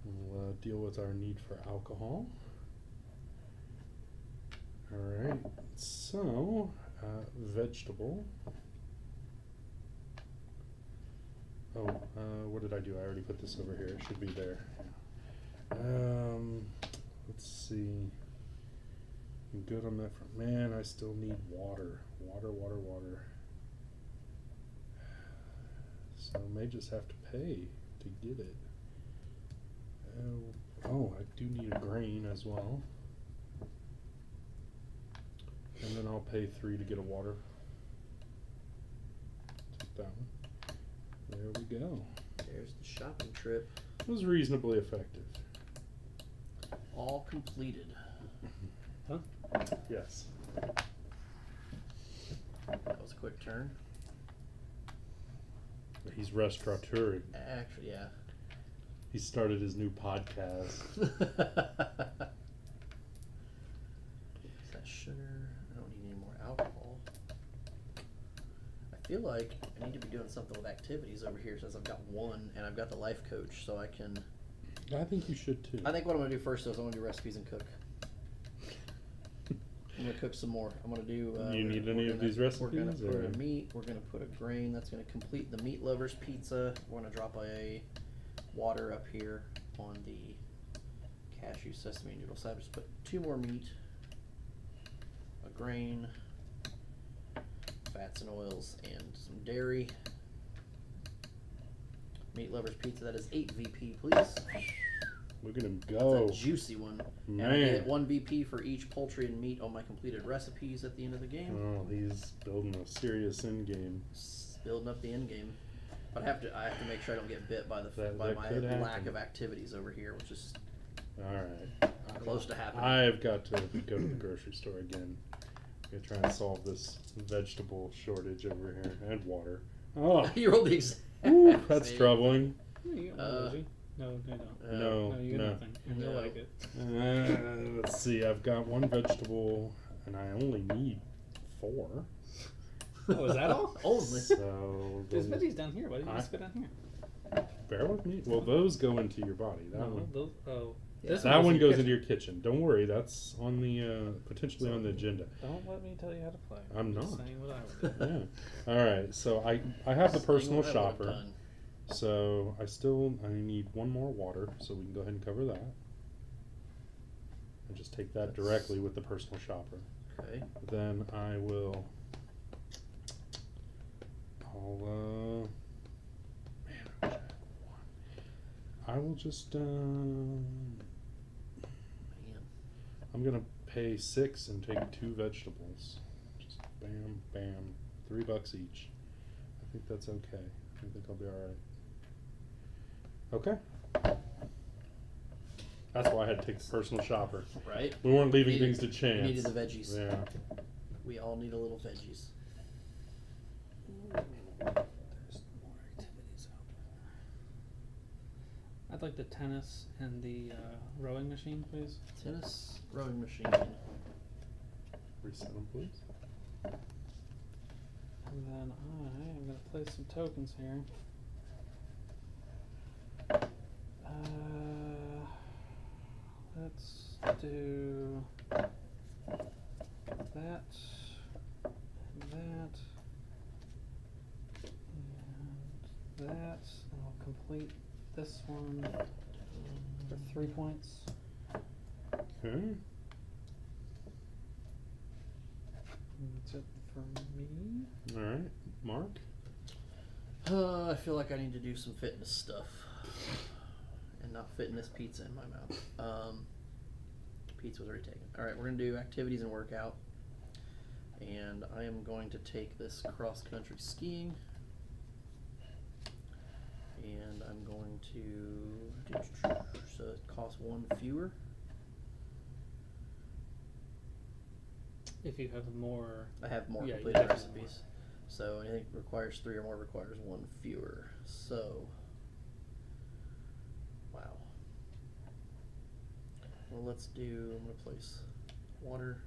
We'll deal with our need for alcohol. Alright, so, vegetable. Oh, what did I do? I already put this over here. It should be there. Let's see. I'm good on that front. Man, I still need water. Water. So I may just have to pay to get it. Oh, I do need a grain as well. And then I'll pay 3 to get a water. Take that one. There we go. There's the shopping trip. It was reasonably effective. All completed. Yes. That was a quick turn. He's restaurateur. Actually, yeah. He started his new podcast. Is that sugar? I don't need any more alcohol. I feel like I need to be doing something with activities over here since I've got one and I've got the life coach, so I can. I think you should too. I think what I'm gonna do first is I'm gonna do recipes and cook. I'm gonna cook some more. I'm gonna do. You need we're any of gonna- these We're gonna recipes, put or- a meat. We're gonna put a grain. That's gonna complete the meat lovers pizza. We're gonna drop a water up here on the cashew sesame noodle side. Just put 2 more meat, a grain, fats and oils, and some dairy. Meat lovers pizza. That is 8 VP, please. Look at him That's go. a juicy one. And I Man. get 1 VP for each poultry and meat on my completed recipes at the end of the game. Oh, he's building a serious end game. Building up the end game. But I have to make sure I don't get bit by That my could lack happen. of activities over here, which is Alright. close to happening. I've got to go to the grocery store again. I'm gonna try and solve this vegetable shortage over here. And water. Oh, You rolled the exact ooh, that's same. troubling. You got one, Luigi. No, you don't. No, No, you got no. nothing. And you'll No. like it. Let's see, I've got 1 vegetable, and I only need 4. Oh, is that all? Only. So, There's those- veggies down here. Why did you I- just go down here? bear with me. Well, those go into your body. That No, one. those. Oh, Yeah. this That one in your goes into kitchen. your kitchen. Don't worry, that's on the potentially on the agenda. Don't let me tell you how to play. I'm just not. saying what I would do. Yeah. All right. So I have the Saying personal what I would've shopper. done. So I need 1 more water, so we can go ahead and cover that. And just take that That's- directly with the personal shopper. Okay. Then I'll man, I wish I had 1. I will just Man. I'm gonna pay 6 and take 2 vegetables. Just bam, bam, $3 each. I think that's okay. I think I'll be all right. Okay. That's why I had to take the personal shopper. Right? We weren't leaving Needed- things to chance. We needed the veggies. Yeah. We all need a little veggies. There's more activities out there. I'd like the tennis and the rowing machine, please. Tennis, rowing machine. Reset them, please. And then I am going to place some tokens here. Let's do that, and that, and I'll complete this one for 3 points. Okay. And that's it for me. All right. Mark. I feel like I need to do some fitness stuff. And not fitting this pizza in my mouth. Pizza was already taken. Alright, we're going to do activities and workout. And I am going to take this cross-country skiing. And I'm going to... So it costs 1 fewer. If you have more, I have more Yeah, you completed definitely have recipes. So anything requires 3 or more requires 1 fewer. So... Wow. Well, let's do, I'm going to place water,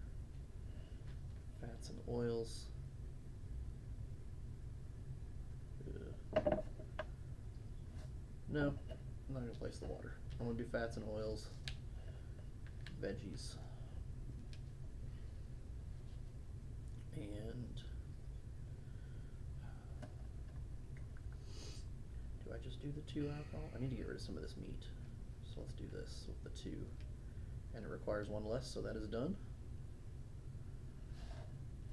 fats and oils. No, I'm not going to place the water. I'm going to do fats and oils, veggies. And do I just do the 2 alcohol? I need to get rid of some of this meat. So let's do this with the 2. And it requires 1 less, so that is done.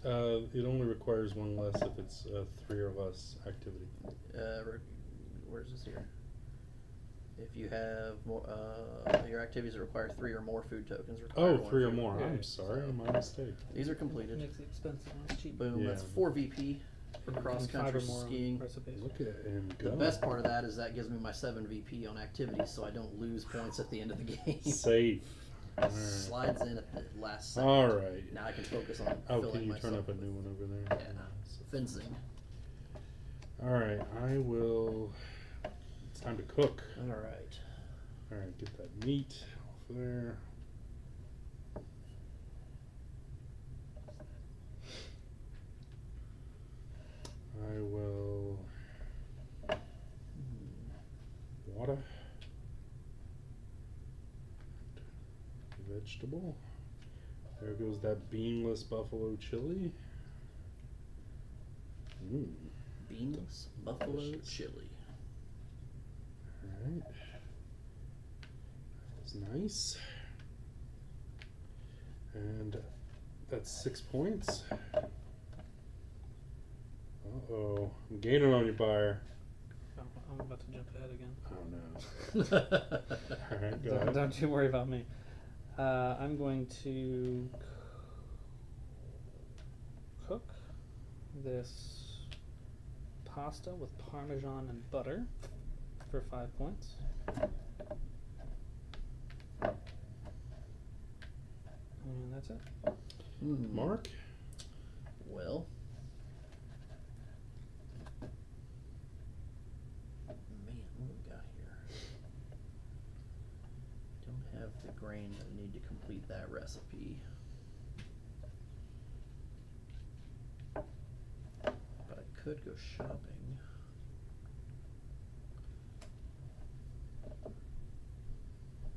It only requires 1 less if it's 3 or less activity. Where's this here? If you have more, your activities that require 3 or more food tokens require Oh, 1 3 or food. more. Yeah. I'm sorry, So- my mistake. These are completed. makes it expensive and it's cheap. Boom, that's Yeah. 4 VP for And 5 cross-country or more skiing. recipes. Look at him The go. best part of that is that gives me my 7 VP on activities, so I don't lose points at the end of the game. Safe. All right. Slides in at the last second. All right. Now I can focus on Oh, filling can you myself turn up a with- new one over there? Yeah, fencing. All right, I will. It's time to cook. All right. All right, get that meat off there. I will water, vegetable, There goes that beanless buffalo chili. Beanless buffalo Delicious. chili. Alright. That was nice. And that's 6 points. Uh-oh. I'm gaining on you, buyer. I'm about to jump ahead again. Oh no. Alright, go ahead. Don't you worry about me. I'm going to cook this pasta with Parmesan and butter for 5 points. And that's it. Mark? Well, man, what do we got here? Don't have the grain that I need to complete that recipe. But I could go shopping.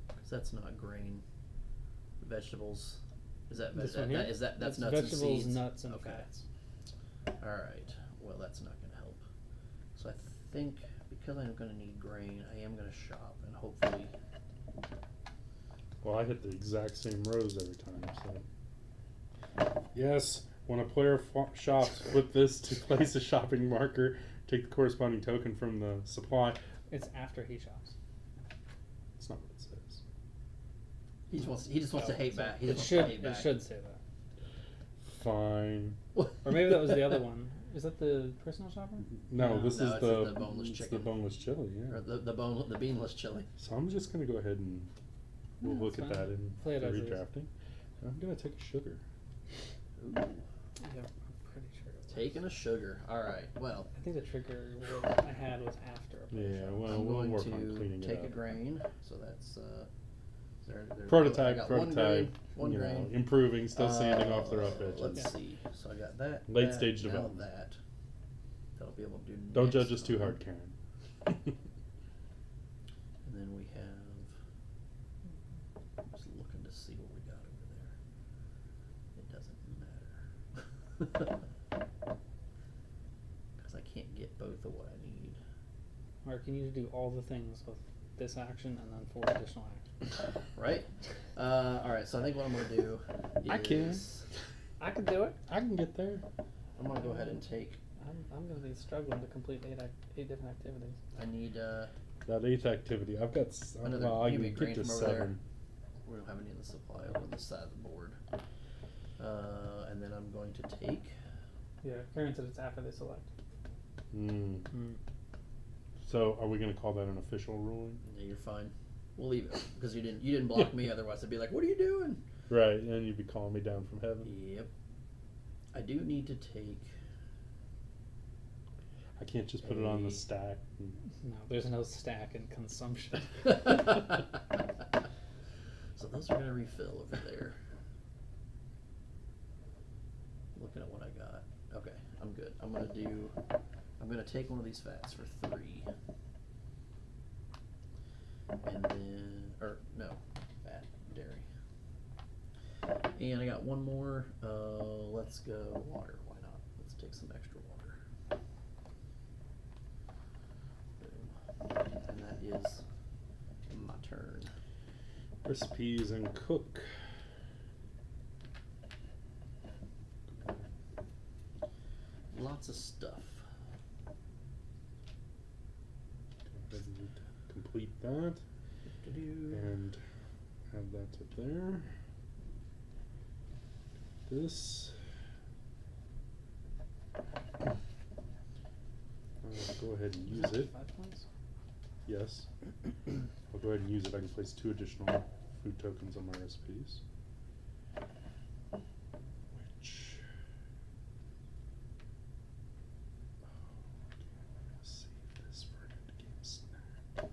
Because that's not grain. Vegetables. Is that This that, one here? that is that that's nuts vegetables, and seeds? nuts, and Okay. fats. All right. Well, that's not going to help. So I think because I'm going to need grain, I am going to shop and hopefully. Well, I hit the exact same rows every time, so. Yes, when a player shops, flip this to place a shopping marker, take the corresponding token from the supply. It's after he shops. That's not what it says. He just wants to hate back. He It just should. wants to hate It back. should say that. Fine. Or maybe that was the other one. Is that the personal shopper? No, No. this No, is it's the, the boneless it's the chicken. boneless chili, yeah. Or the beanless chili. So I'm just going to go ahead and we'll No, look it's at fine. that in Play it the as is. redrafting. And I'm going to take a sugar. Ooh. Yeah, I'm pretty sure. It was. Taking a sugar. All right. Well, I think the trigger word I had was after. a player Yeah, shops. well, I'm we'll going work on cleaning to it take up. a grain. So that's there's Prototype, I got prototype. One you grain. know, improving, still sanding off the rough edges. Let's Yeah. see. So I got that. Late that, stage now development. That. That'll be able to do. Don't next judge us too time. hard, Karen. And then we have. Just looking to see what we got over there. It doesn't matter. Because I can't get both of what I need. Mark, you need to do all the things with this action and then 4 additional actions. Right? Alright, so I think what I'm going to do is. I can. I can do it. I can get there. I'm going to go ahead and take. I'm going to be struggling to complete 8 different activities. I need. That 8th activity, I've got. Another- Well, I give me can a grain get to from over there. 7. We don't have any in the supply over on this side of the board. And then I'm going to take. Yeah, Karen said it's after they select. Mm. So, are we going to call that an official ruling? Yeah, you're fine. We'll leave it because you didn't block me. Otherwise, I'd be like, "What are you doing?" Right, and you'd be calling me down from heaven. Yep. I do need to take. I can't just put it on the A- stack. No, there's no stack in consumption. So those are gonna refill over there. Looking at what I got. Okay, I'm good. I'm gonna take one of these fats for 3. And then, or no, fat, dairy. And I got one more. Let's go water. Why not? Let's take some extra water. Boom. And that is my turn. Recipes and cook. Lots of stuff. Go ahead and complete that. And have that up there. This. I'll go ahead and use it. 5 points? Yes. I'll go ahead and use it. I can place 2 additional food tokens on my recipes. Which. Save this for an end game snack.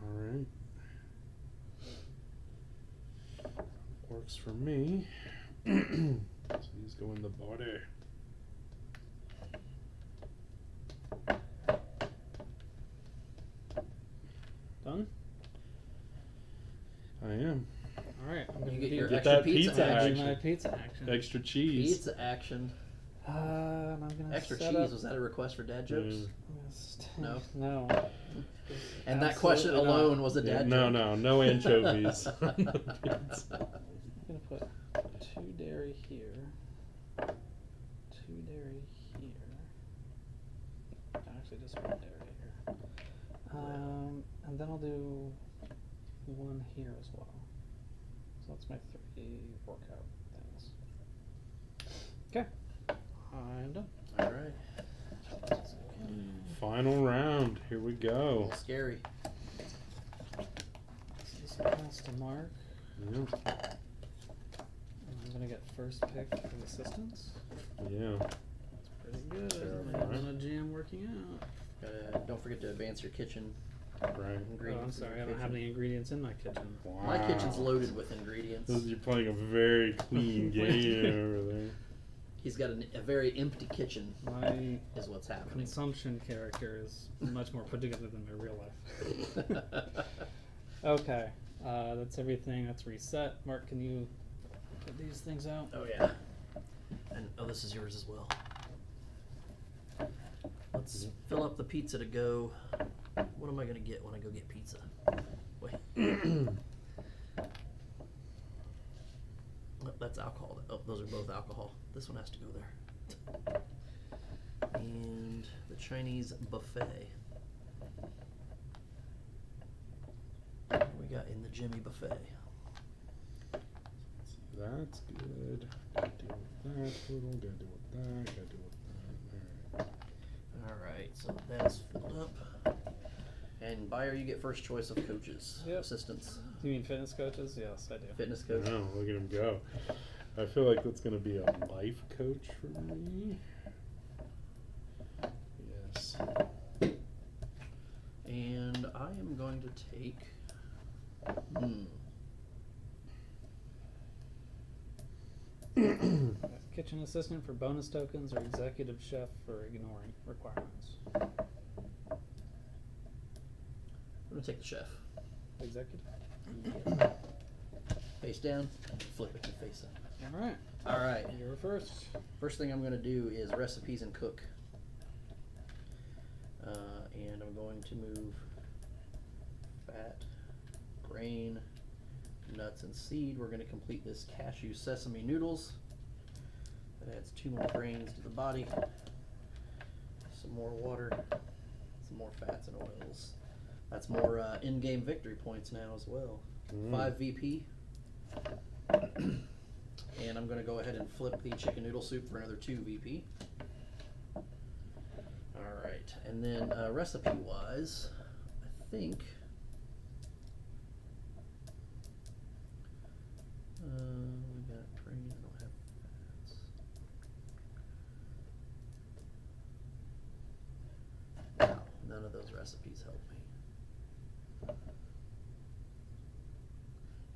Alright. Work works for me. So these go in the body. Done? I am. Alright, I'm gonna You get do your Get extra that pizza, pizza action. action. my pizza action. Extra cheese. Pizza action. And I'm gonna Extra set cheese. up- Was that a request for dad jokes? No. No? No. And that question Absolutely not. alone was a dad joke. No anchovies. I'm gonna put 2 dairy here. 2 dairy here. Actually, just 1 dairy here. And then I'll do 1 here as well. So that's my 3 workout things. Okay. I'm done. All right. Final round. Here we A go. little scary. So this one has to mark. Yeah. And I'm gonna get first pick for assistance. Yeah. Pretty good. Terrible, I'm on a jam working out. Don't forget to advance your kitchen Right. Oh, I'm ingredients. in sorry, your I don't have kitchen. any ingredients in my kitchen. Wow. My kitchen's loaded with ingredients. You're playing a very clean game over there. He's got a very empty kitchen, My is what's happening. consumption character is much more put together than my real life. Okay, that's everything. That's reset. Mark, can you get these things out? Oh yeah. And this is yours as well. Let's fill up the pizza to go. What am I gonna get when I go get pizza? Wait. Oh, that's alcohol. Oh, those are both alcohol. This one has to go there. And the Chinese buffet. What do we got in the Jimmy buffet? That's good. Gotta deal with that little. Gotta deal with that. Gotta deal with that. Alright, so that's filled up. And buyer, you get first choice of coaches, Yep. assistants, Do you mean fitness coaches? Yes, I do. fitness Alright. coach. No, look at him go. I feel like that's gonna be a life coach for me. Yes. And I am going to take. Kitchen assistant for bonus tokens or executive chef for ignoring requirements. I'm gonna take the chef. Executive? Face down, flip it to face up. Alright, Alright, you're first. first thing I'm gonna do is recipes and cook. And I'm going to move fat, grain, nuts, and seed. We're gonna complete this cashew sesame noodles. That adds 2 more grains to the body, some more water, some more fats and oils. That's more in-game victory points now as well. 5 VP. And I'm going to go ahead and flip the chicken noodle soup for another 2 VP. Alright, and then recipe-wise, I think... we got grain, I don't have fats. Wow, none of those recipes help me.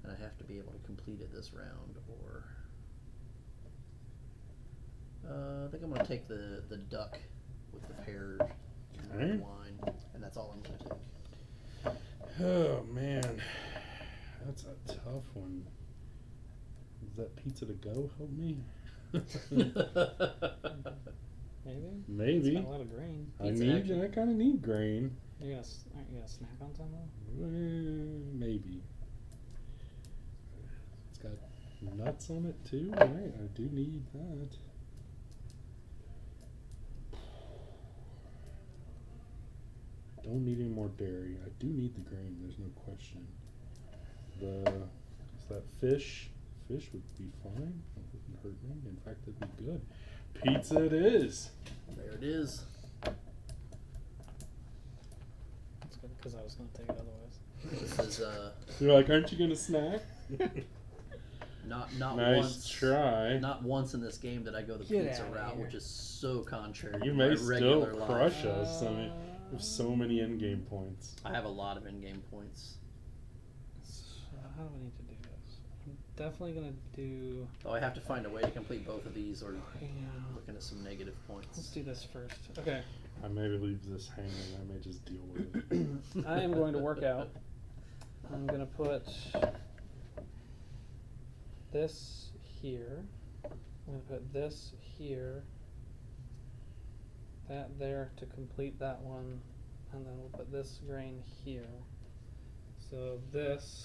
And I have to be able to complete it this round, or I think I'm going to take the duck with the pear and red Okay. wine, and that's all I'm going to take. Oh man, that's a tough one. Does that pizza to go help me? Maybe? Maybe. It's got a lot of grain. Pizza action. I kind of need grain. Aren't you gonna snack on some though? Maybe. It's got nuts on it too, right? I do need that. I don't need any more dairy. I do need the grain. There's no question. Is that fish? Fish would be fine. It wouldn't hurt me. In fact, it'd be good. Pizza it is. There it is. That's good because I was gonna take it otherwise. This is You're like, aren't you gonna snack? not Nice once. try. Not once in this game did I go the Get pizza outta route, here. which is so contrary You to may my still regular crush life. us. I mean, there's so many in-game points. I have a lot of in-game points. So how do I need to do this? I'm definitely gonna do. Though I have to find a way to complete both of these, or Yeah. looking at some negative Let's points. do this first. Okay. I may leave this hanging. I may just deal with it. I am going to work out. I'm gonna put this here. I'm gonna put this here. That there to complete that one, and then we'll put this grain here. So this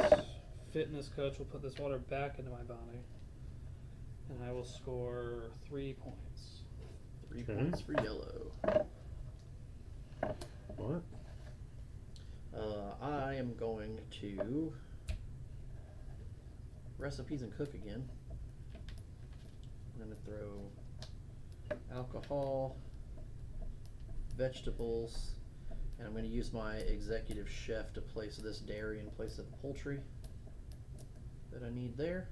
fitness coach will put this water back into my body, and I will score 3 points. 3 Okay. points for yellow. What? I am going to recipes and cook again. I'm going to throw alcohol, vegetables, and I'm going to use my executive chef to place this dairy in place of the poultry that I need there.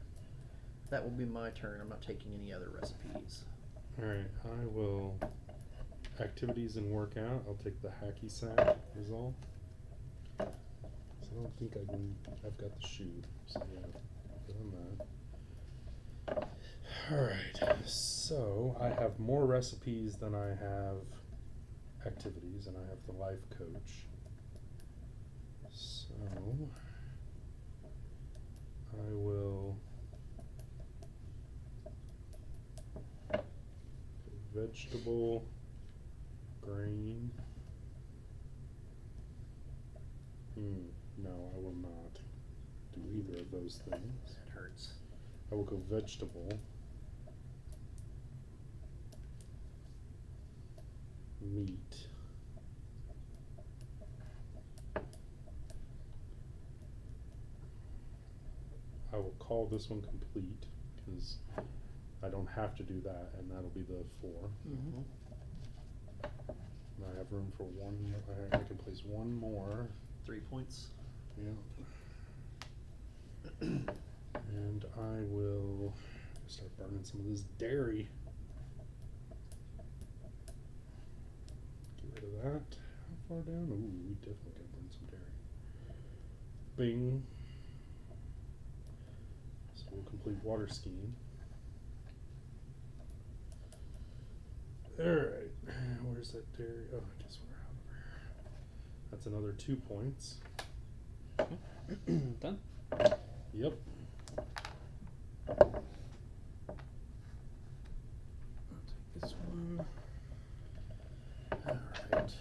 That will be my turn. I'm not taking any other recipes. Alright, I will. Activities and workout. I'll take the hacky sack, is all. So I don't think I've got the shoe. So yeah, put on that. Alright, so I have more recipes than I have activities, and I have the life coach. So I will vegetable, grain. No, I will not do either of those things. That hurts. I will go vegetable. Meat. I will call this one complete because I don't have to do that, and that'll be the 4. Mm-hmm. And I have room for one more. I can place one more. 3 points. Yeah. And I will start burning some of this dairy. Get rid of that. How far down? Ooh, we definitely gotta burn some dairy. Bing. So we'll complete water skiing. Alright. Where's that dairy? Oh, I guess we're out of here. That's another 2 points. Done? Yep. I'll take this one. Alright.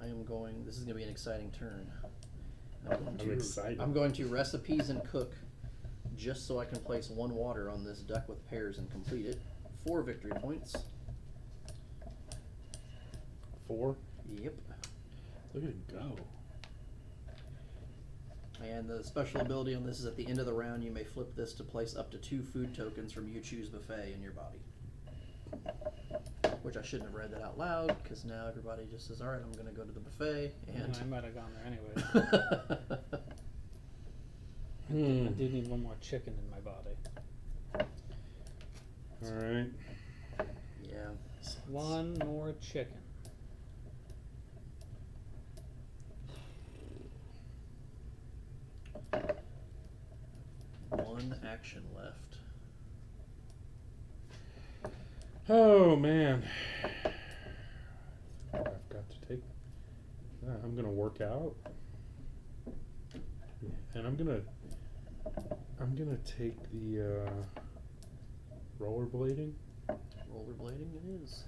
I am going, this is going to be an exciting turn. I'm excited. I'm going to recipes and cook just so I can place 1 water on this duck with pears and complete it. 4 victory points. 4. Yep. Look at it go. And the special ability on this is at the end of the round, you may flip this to place up to 2 food tokens from You Choose Buffet in your body. Which I shouldn't have read that out loud, because now everybody just says, alright, I'm going to go to the buffet, and... I might have gone there anyway. I do need one more chicken in my body. Alright. Yeah. One more chicken. One action left. Oh man. I've got to take. I'm gonna work out, and I'm gonna take the rollerblading. Rollerblading it is.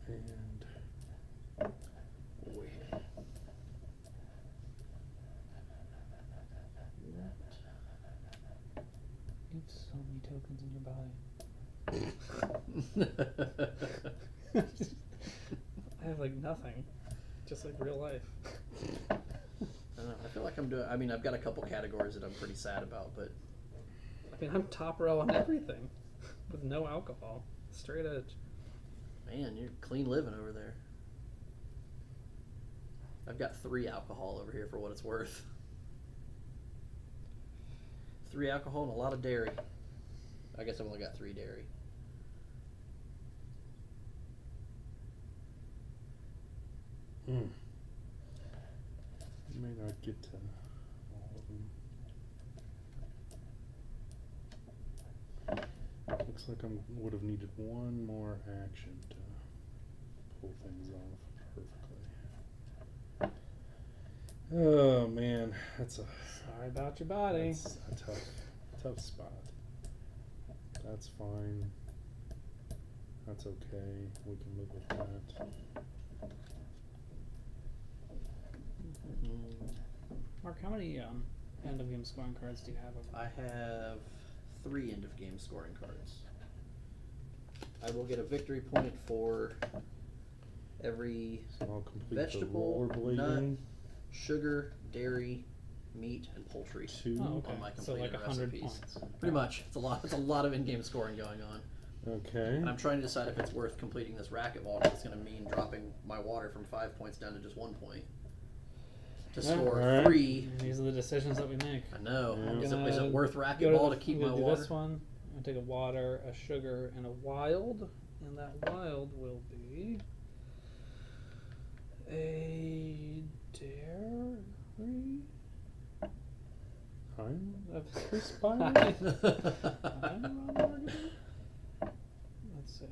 And Wait. You have so many tokens in your body. I have like nothing. Just like real life. I don't know, I feel like I'm doing, I mean, I've got a couple categories that I'm pretty sad about, but I mean, I'm top row on everything. With no alcohol. Straight edge. man, you're clean living over there. I've got 3 alcohol over here for what it's worth. 3 alcohol and a lot of dairy. I guess I've only got 3 dairy. You may not get to all of them. Looks like I would have needed one more action to pull things off perfectly. Oh man, that's Sorry about your body. that's a tough spot. That's fine. That's okay. We can live with that. Mark, how many end of game scoring cards do you have over I have 3 end of game scoring cards. I will get a victory point for every So I'll complete vegetable, the rollerblading. nut, sugar, dairy, meat, and poultry 2. Oh, okay. on my So like completed 100 recipes. points. Pretty much. It's a lot. It's a lot of in-game scoring going on. Okay. And I'm trying to decide if it's worth completing this racquetball, because it's going to mean dropping my water from 5 points down to just 1 point. To Yeah, score alright. 3. These are the decisions that we make. I know. Yeah. Is I'm it gonna worth Go racquetball the- to keep I'm my gonna do water? this one. I'm gonna take a water, a sugar, and a wild, and that wild will be a dairy. I'm Of perspiring. Let's see.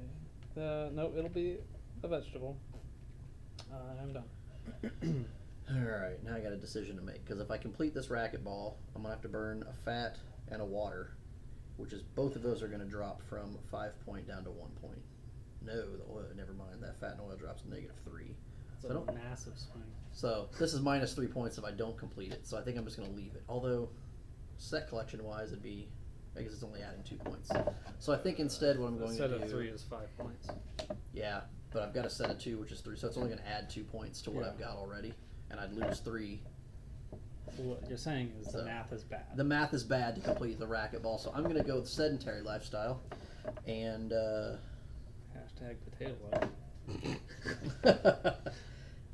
No, it'll be a vegetable. I'm done. Alright, now I got a decision to make. Because if I complete this racquetball, I'm going to have to burn a fat and a water. Which is, both of those are going to drop from 5 point down to 1 point. No, the oil, never mind. That fat and oil drops to -3. It's So I a don't- massive swing. So this is -3 points if I don't complete it. So I think I'm just going to leave it. Although, set collection wise, it'd be, I guess it's only adding 2 points. So I think instead what I'm The going set to do. of 3 is 5 points. Yeah, but I've got a set of 2, which is 3. So it's only going to add 2 points to what Yeah. I've got already. And I'd lose 3. So what you're saying is the So, math is bad. The math is bad to complete the racquetball. So I'm going to go with sedentary lifestyle. And Hashtag potato oil.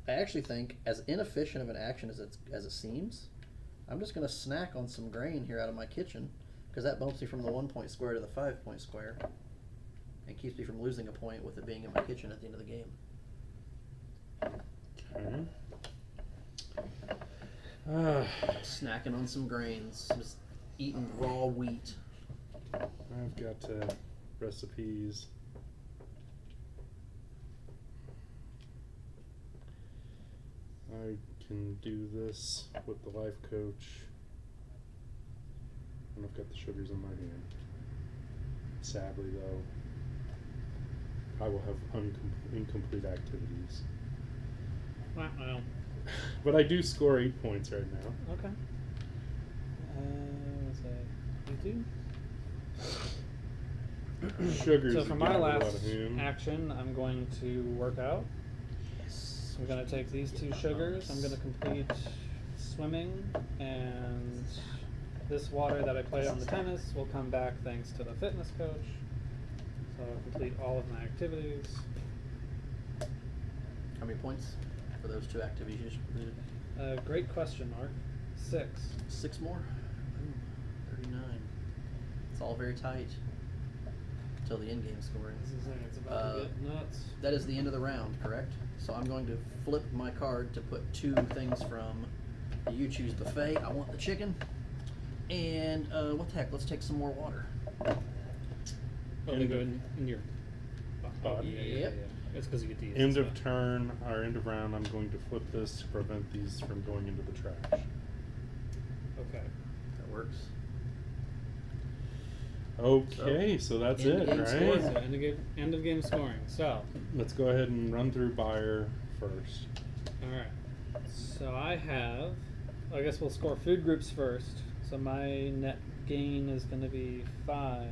I actually think, as inefficient of an action as it seems, I'm just going to snack on some grain here out of my kitchen, because that bumps me from the 1 point square to the 5 point square, and keeps me from losing a point with it being in my kitchen at the end of the game. Okay. Snacking on some grains, just eating raw wheat. I've got recipes. I can do this with the life coach. And I've got the sugars in my hand. Sadly, though, I will have incomplete activities. Well, But I do score 8 points right now. okay. Let's say you Sugars. So for my again, a lot last of him. action, I'm going to work out. Yes. I'm going to take these 2 sugars. I'm going to complete swimming, and this water that I played on the tennis will come back thanks to the fitness coach. So I'll complete all of my activities. How many points for those 2 activities you just completed? Great question, Mark. 6. 6 more? Ooh, 39. It's all very tight. Till the in-game scoring. It's about to get nuts. That is the end of the round, correct? So I'm going to flip my card to put 2 things from the You Choose buffet. I want the chicken. And what the heck, let's take some more water. Oh, they go in your body. Yep. It's because you get these. End of turn, or end of round, I'm going to flip this to prevent these from going into the trash. Okay. That works. Okay, so that's end it, game right? score. So end of game scoring. So, Let's go ahead and run through buyer first. all right. So I have. I guess we'll score food groups first. So my net gain is going to be 5,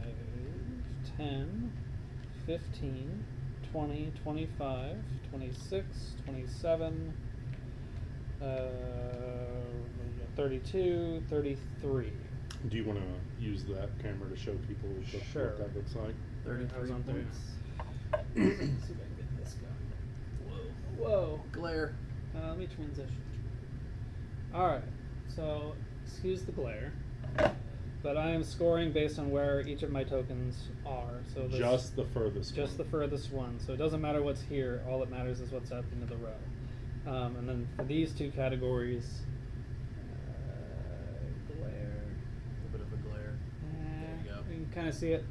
10, 15, 20, 25, 26, 27, 32, 33. Do you want to use that camera to show people Sure. what that looks like? 33 I was on points. See if I can get this going. Whoa. Glare. Let me transition. Alright, so excuse the glare. But I am scoring based on where each of my tokens are. So this, Just the furthest just the one. furthest one. So it doesn't matter what's here. All that matters is what's at the end of the row. And then for these two categories, glare. A bit of a glare. There you go. You can kind of see it.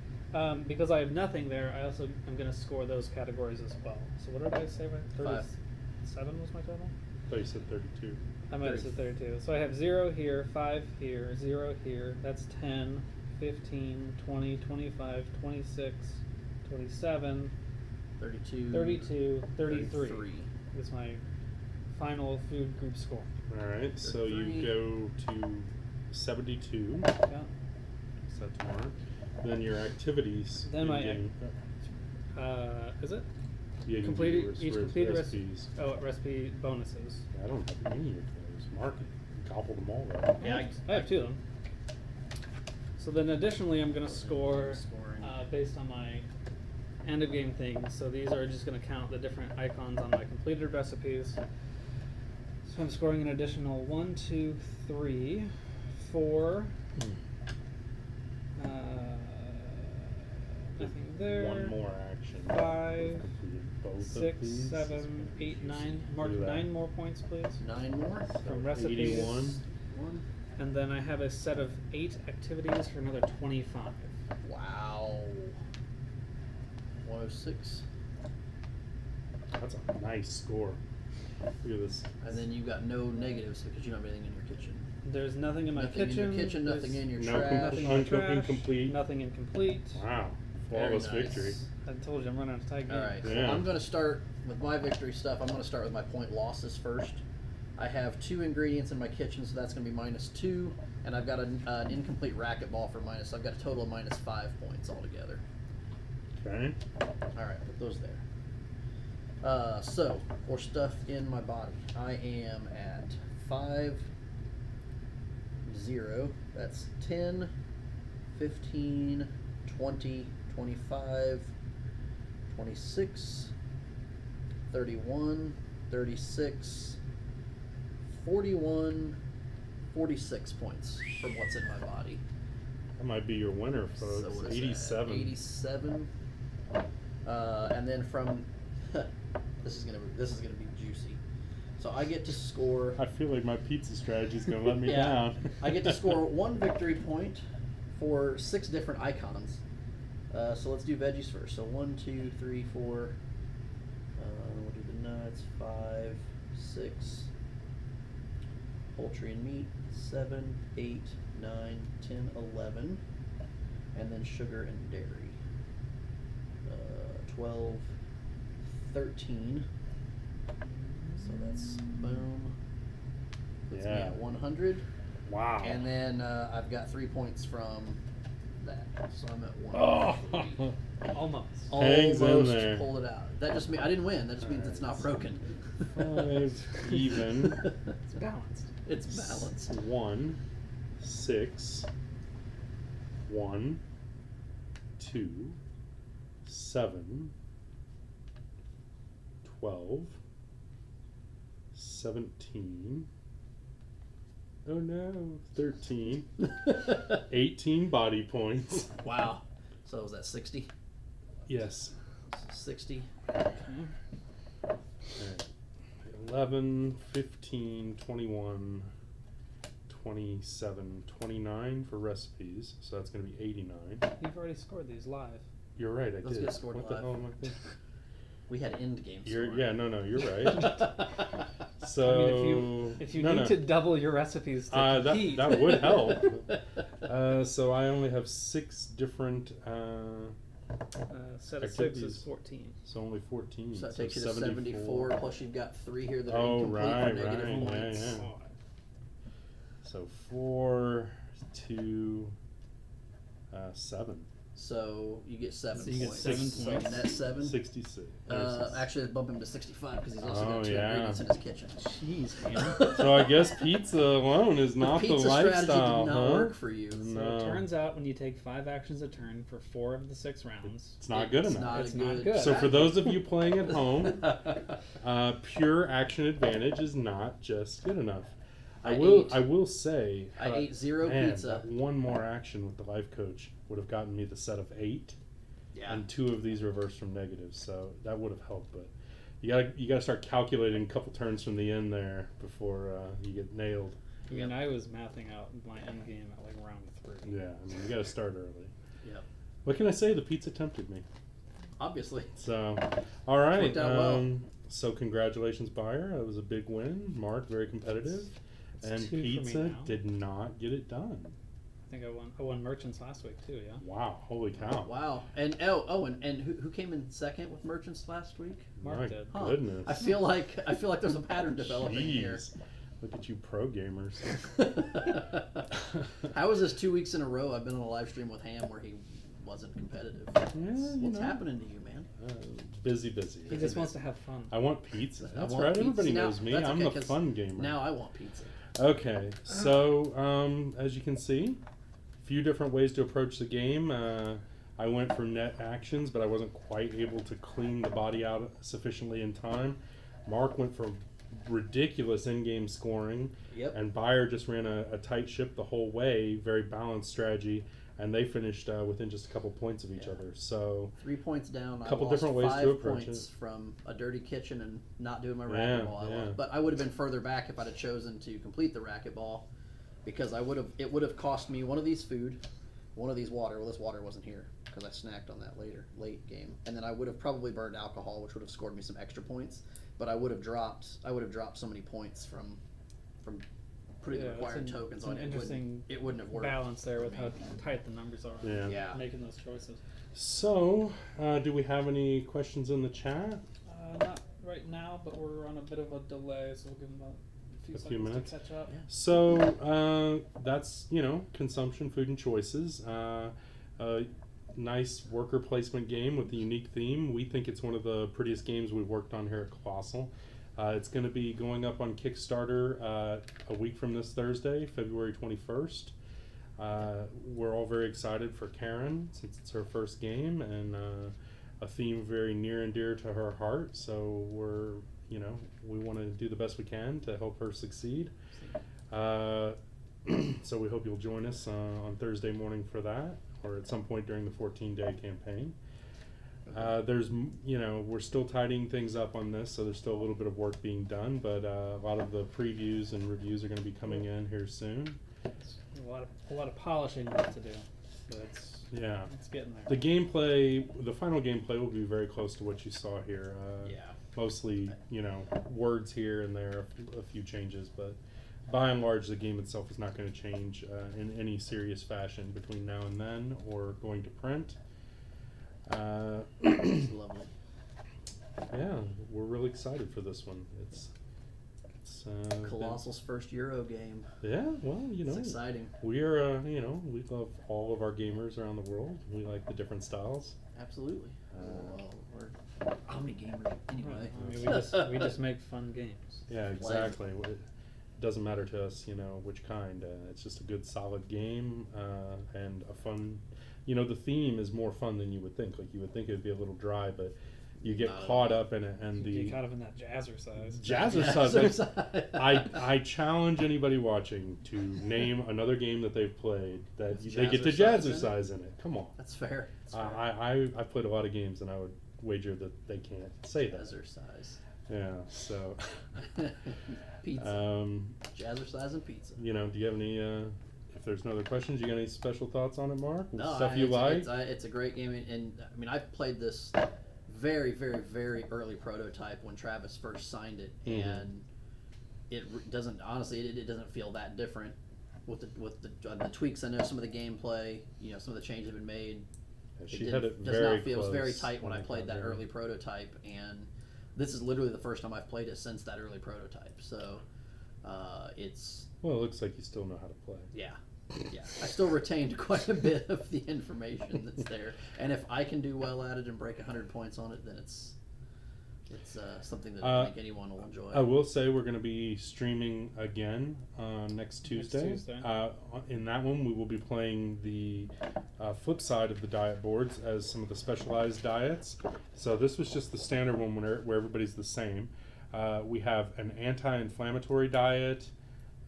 Because I have nothing there, I also am going to score those categories as well. So what did I say? 37 was my total? I thought you said 32. I might have said 32. So I have 0 here, 5 here, 0 here. That's 10, 15, 20, 25, 26, 27, 32. 32, 33. Is my final food group score. All right, so you go to 72. Yeah. Set to mark. Then your activities. Then my gain, is it? yeah, Completed each completed recipes. recipe bonuses. I don't have any of those. Mark it. Gobbled them all right. Yeah, I have 2 of them. So then additionally I'm gonna score Scoring. based on my end of game things. So these are just gonna count the different icons on my completed recipes. So I'm scoring an additional 1, 2, 3, 4. Nothing there. One more action. 5, Completed both of 6, these. 7, 8, 9. Mark Do that. 9 more points, please. 9 more. From recipes. 81. And then I have a set of 8 activities for another 25. Wow. 106. That's a nice score. Look at this. And then you got no negatives because you don't have anything in your kitchen. There's nothing in my Nothing kitchen. in your kitchen, nothing There's in your No trash. nothing in my trash. incomplete. Nothing incomplete. Wow. Very Flawless nice. victory. I told you I'm running out of time. All right. Yeah. I'm going to start with my victory stuff. I'm going to start with my point losses first. I have 2 ingredients in my kitchen, so that's going to be -2. And I've got an incomplete racquetball for minus. So I've got a total of -5 points altogether. Okay. All right, put those there. So for stuff in my body, I am at 5, 0. That's 10, 15, 20, 25, 26, 31, 36, 41, 46 points from what's in my body. That might be your winner, folks. So what is 87. that? 87. And then from this is gonna be juicy. So I get to score. I feel like my pizza strategy is going to let me Yeah. down. I get to score 1 victory point for 6 different icons. So let's do veggies first. So 1, 2, 3, 4. We'll do the nuts. 5, 6. Poultry and meat. 7, 8, 9, 10, 11. And then sugar and dairy. 12, 13. So that's boom. Puts me Yeah. at 100. Wow. And then I've got 3 points from that. So I'm at 1. Oh. Almost. Hangs in Almost there. pulled it out. That just means I didn't win. That just means it's not broken. 5 even. It's balanced. It's balanced. 1, 6, 1, 2, 7, 12, 17. Oh no, 13. 18 body points. Wow. So was that 60? Yes. 60. Okay. Alright. 11, 15, 21, 27, 29 for recipes. So that's going to be 89. You've already scored these live. You're right, I Those did. get scored what live. the hell am I thinking? We had end game You're, scoring. yeah, no, you're right. So I mean, if you no, need no. to double your recipes to compete, that would help. So I only have 6 different. set of 6 activities. is 14. So only 14. So that takes you to 74. Plus you've got 3 here that are Oh, incomplete right, for negative right, yeah, points. yeah. So 4, 2, 7. So you get 7 So you get points. 7 So points. net 7. 66. Actually, let's bump him to 65 because he's also Oh, got 2 yeah. ingredients in his kitchen. Jeez, man. So I guess pizza alone is not the, pizza lifestyle, strategy did not huh? work for you. So No. it turns out when you take 5 actions a turn for 4 of the 6 rounds, It's not good It's enough. not It's a not good. good. So for those of you playing at home, pure action advantage is not just good enough. I will say I ate zero man, pizza. that one more action with the life coach would have gotten me the set of 8, and 2 of these reversed from negatives, so that would have helped. But you gotta start calculating a couple turns from the end there before you get nailed. I mean, I was mathing out my end game at like round 3. Yeah, I mean, you gotta start early. Yep. What can I say? The pizza tempted me. Obviously. So, all right. Worked out well. So congratulations, Buyer. That was a big win. Mark, very competitive. It's And 2 for me Pizza now. did not get it done. I think I won merchants last week too. Yeah. Wow, holy cow. Wow. And who came in second with merchants last week? Mark My did. Huh. goodness. I feel like there's a pattern developing here. Jeez. Look at you pro gamers. How is this 2 weeks in a row? I've been on a live stream with Ham where he wasn't competitive. What's happening to you, man? Busy. He just wants to have fun. I want pizza. That's want right. pizza. Everybody Now, knows me. that's I'm okay, the 'cause fun gamer. Now I want pizza. Okay, so as you can see, a few different ways to approach the game. I went for net actions, but I wasn't quite able to clean the body out sufficiently in time. Mark went for ridiculous in-game scoring, Yep. and Bayer just ran a tight ship the whole way, very balanced strategy, and they finished within just a couple points of each other. So 3 points down. Couple I lost different ways to 5 approach points it. from a dirty kitchen and not doing my Yeah, racquetball. I yeah. lost. But I would have been further back if I'd have chosen to complete the racquetball, because it would have cost me one of these food, one of these water. Well, this water wasn't here because I snacked on that late game, and then I would have probably burned alcohol, which would have scored me some extra points. But I would have dropped so many points from putting the Yeah, it's required an- tokens it's on an it. interesting It wouldn't have worked. balance there with for how me. tight the numbers are. yeah. Yeah. Making those choices. So, do we have any questions in the chat? Not right now, but we're on a bit of a delay, so we'll give them a few A few seconds minutes. to catch up. Yeah. So that's consumption, food, and choices. A nice worker placement game with a unique theme. We think it's one of the prettiest games we've worked on here at Kolossal. It's going to be going up on Kickstarter a week from this Thursday, February 21st. We're all very excited for Karen since it's her first game, and a theme very near and dear to her heart. So we want to do the best we can to help her succeed. So we hope you'll join us on Thursday morning for that, or at some point during the 14-day campaign. We're still tidying things up on this, so there's still a little bit of work being done, but a lot of the previews and reviews are going to be coming in here soon. It's a lot of polishing left to do, but it's getting there. The gameplay, the final gameplay will be very close to what you saw here. Yeah. Mostly, words here and there, a few changes, but by and large, the game itself is not going to change in any serious fashion between now and then, or going to print. It's lovely. Yeah, we're really excited for this one. It's Kolossal's first Euro game. well, It's exciting. we are we love all of our gamers around the world. We like the different styles. Absolutely. We're omni gamers anyway. I mean, we just make fun games. Yeah, exactly. It doesn't matter to us, which kind. It's just a good, solid game and a fun. The theme is more fun than you would think. Like, you would think it would be a little dry, but you get caught up in it, and You get caught up in that jazzercise. Jazzercise. I challenge anybody watching to name another game that they've played that they get to jazzercise in it. Come on. That's fair. I've played a lot of games, and I would wager that they can't say that. Jazzercise. Yeah. So. Pizza. Jazzercise and pizza. Do you have any? If there's no other questions, you got any special thoughts on it, Mark? No, Stuff you like? It's a great game, and I mean, I've played this very, very, very early prototype when Travis first signed it, and it doesn't it doesn't feel that different with the tweaks. I know some of the gameplay, some of the changes have been made. She had it does very not feel. It was very close tight when I got played that there. early prototype, and this is literally the first time I've played it since that early prototype. So it's. Well, it looks like you still know how to play. Yeah. I still retained quite a bit of the information that's there, and if I can do well at it and break 100 points on it, then it's something that I think anyone will enjoy. I will say we're going to be streaming again next Tuesday. In that one, we will be playing the flip side of the diet boards as some of the specialized diets. So this was just the standard one where everybody's the same. We have an anti-inflammatory diet,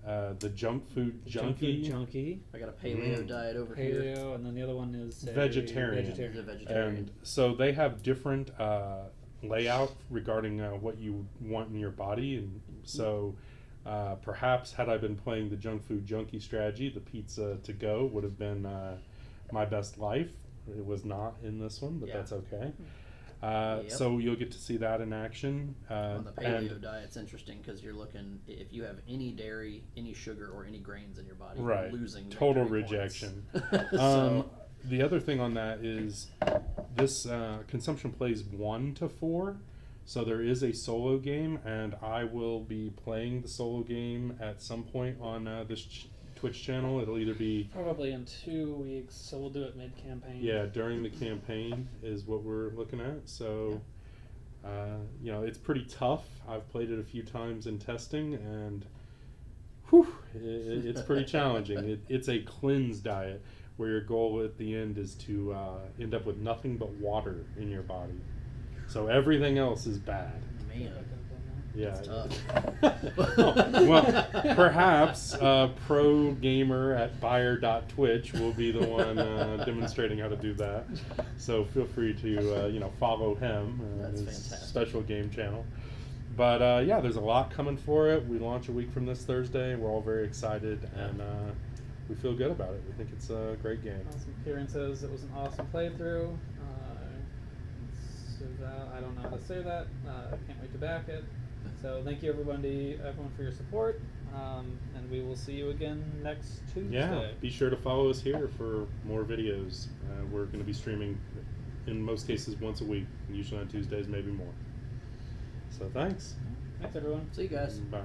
The junk food Junk junkie. food junkie, I got a paleo diet over here. paleo, and then the other one is a Vegetarian. He's a vegetarian. vegetarian. And so they have different layout regarding what you want in your body, and so perhaps had I been playing the junk food junkie strategy, the pizza to go would have been my best life. It was not in this one, but Yeah. that's okay. Yep. So you'll get to see that in action. On the paleo and diet, it's interesting because you're looking, if you have any dairy, any sugar, or any grains in your body, right, you're losing total victory points. rejection. So, The other thing on that is this consumption plays 1 to 4, so there is a solo game, and I will be playing the solo game at some point on this Twitch channel. It'll either be Probably in 2 weeks, so we'll do it mid-campaign. during the campaign is what we're looking at. So it's pretty tough. I've played it a few times in testing, and it's pretty challenging. It's a cleanse diet where your goal at the end is to end up with nothing but water in your body. So everything else is bad. man, Yeah. it's tough. Well, perhaps pro gamer at buyer.twitch will be the one demonstrating how to do that. So feel free to follow him. That's his fantastic. special game channel. But there's a lot coming for it. We launch a week from this Thursday. We're all very excited, and we feel good about it. We think it's a great game. Awesome. Kieran says it was an awesome playthrough. I don't know how to say that. Can't wait to back it. So thank you everyone for your support, and we will see you again next Tuesday. Yeah, be sure to follow us here for more videos. We're going to be streaming, in most cases, once a week, usually on Tuesdays, maybe more. So thanks. Thanks everyone. See you guys. Bye.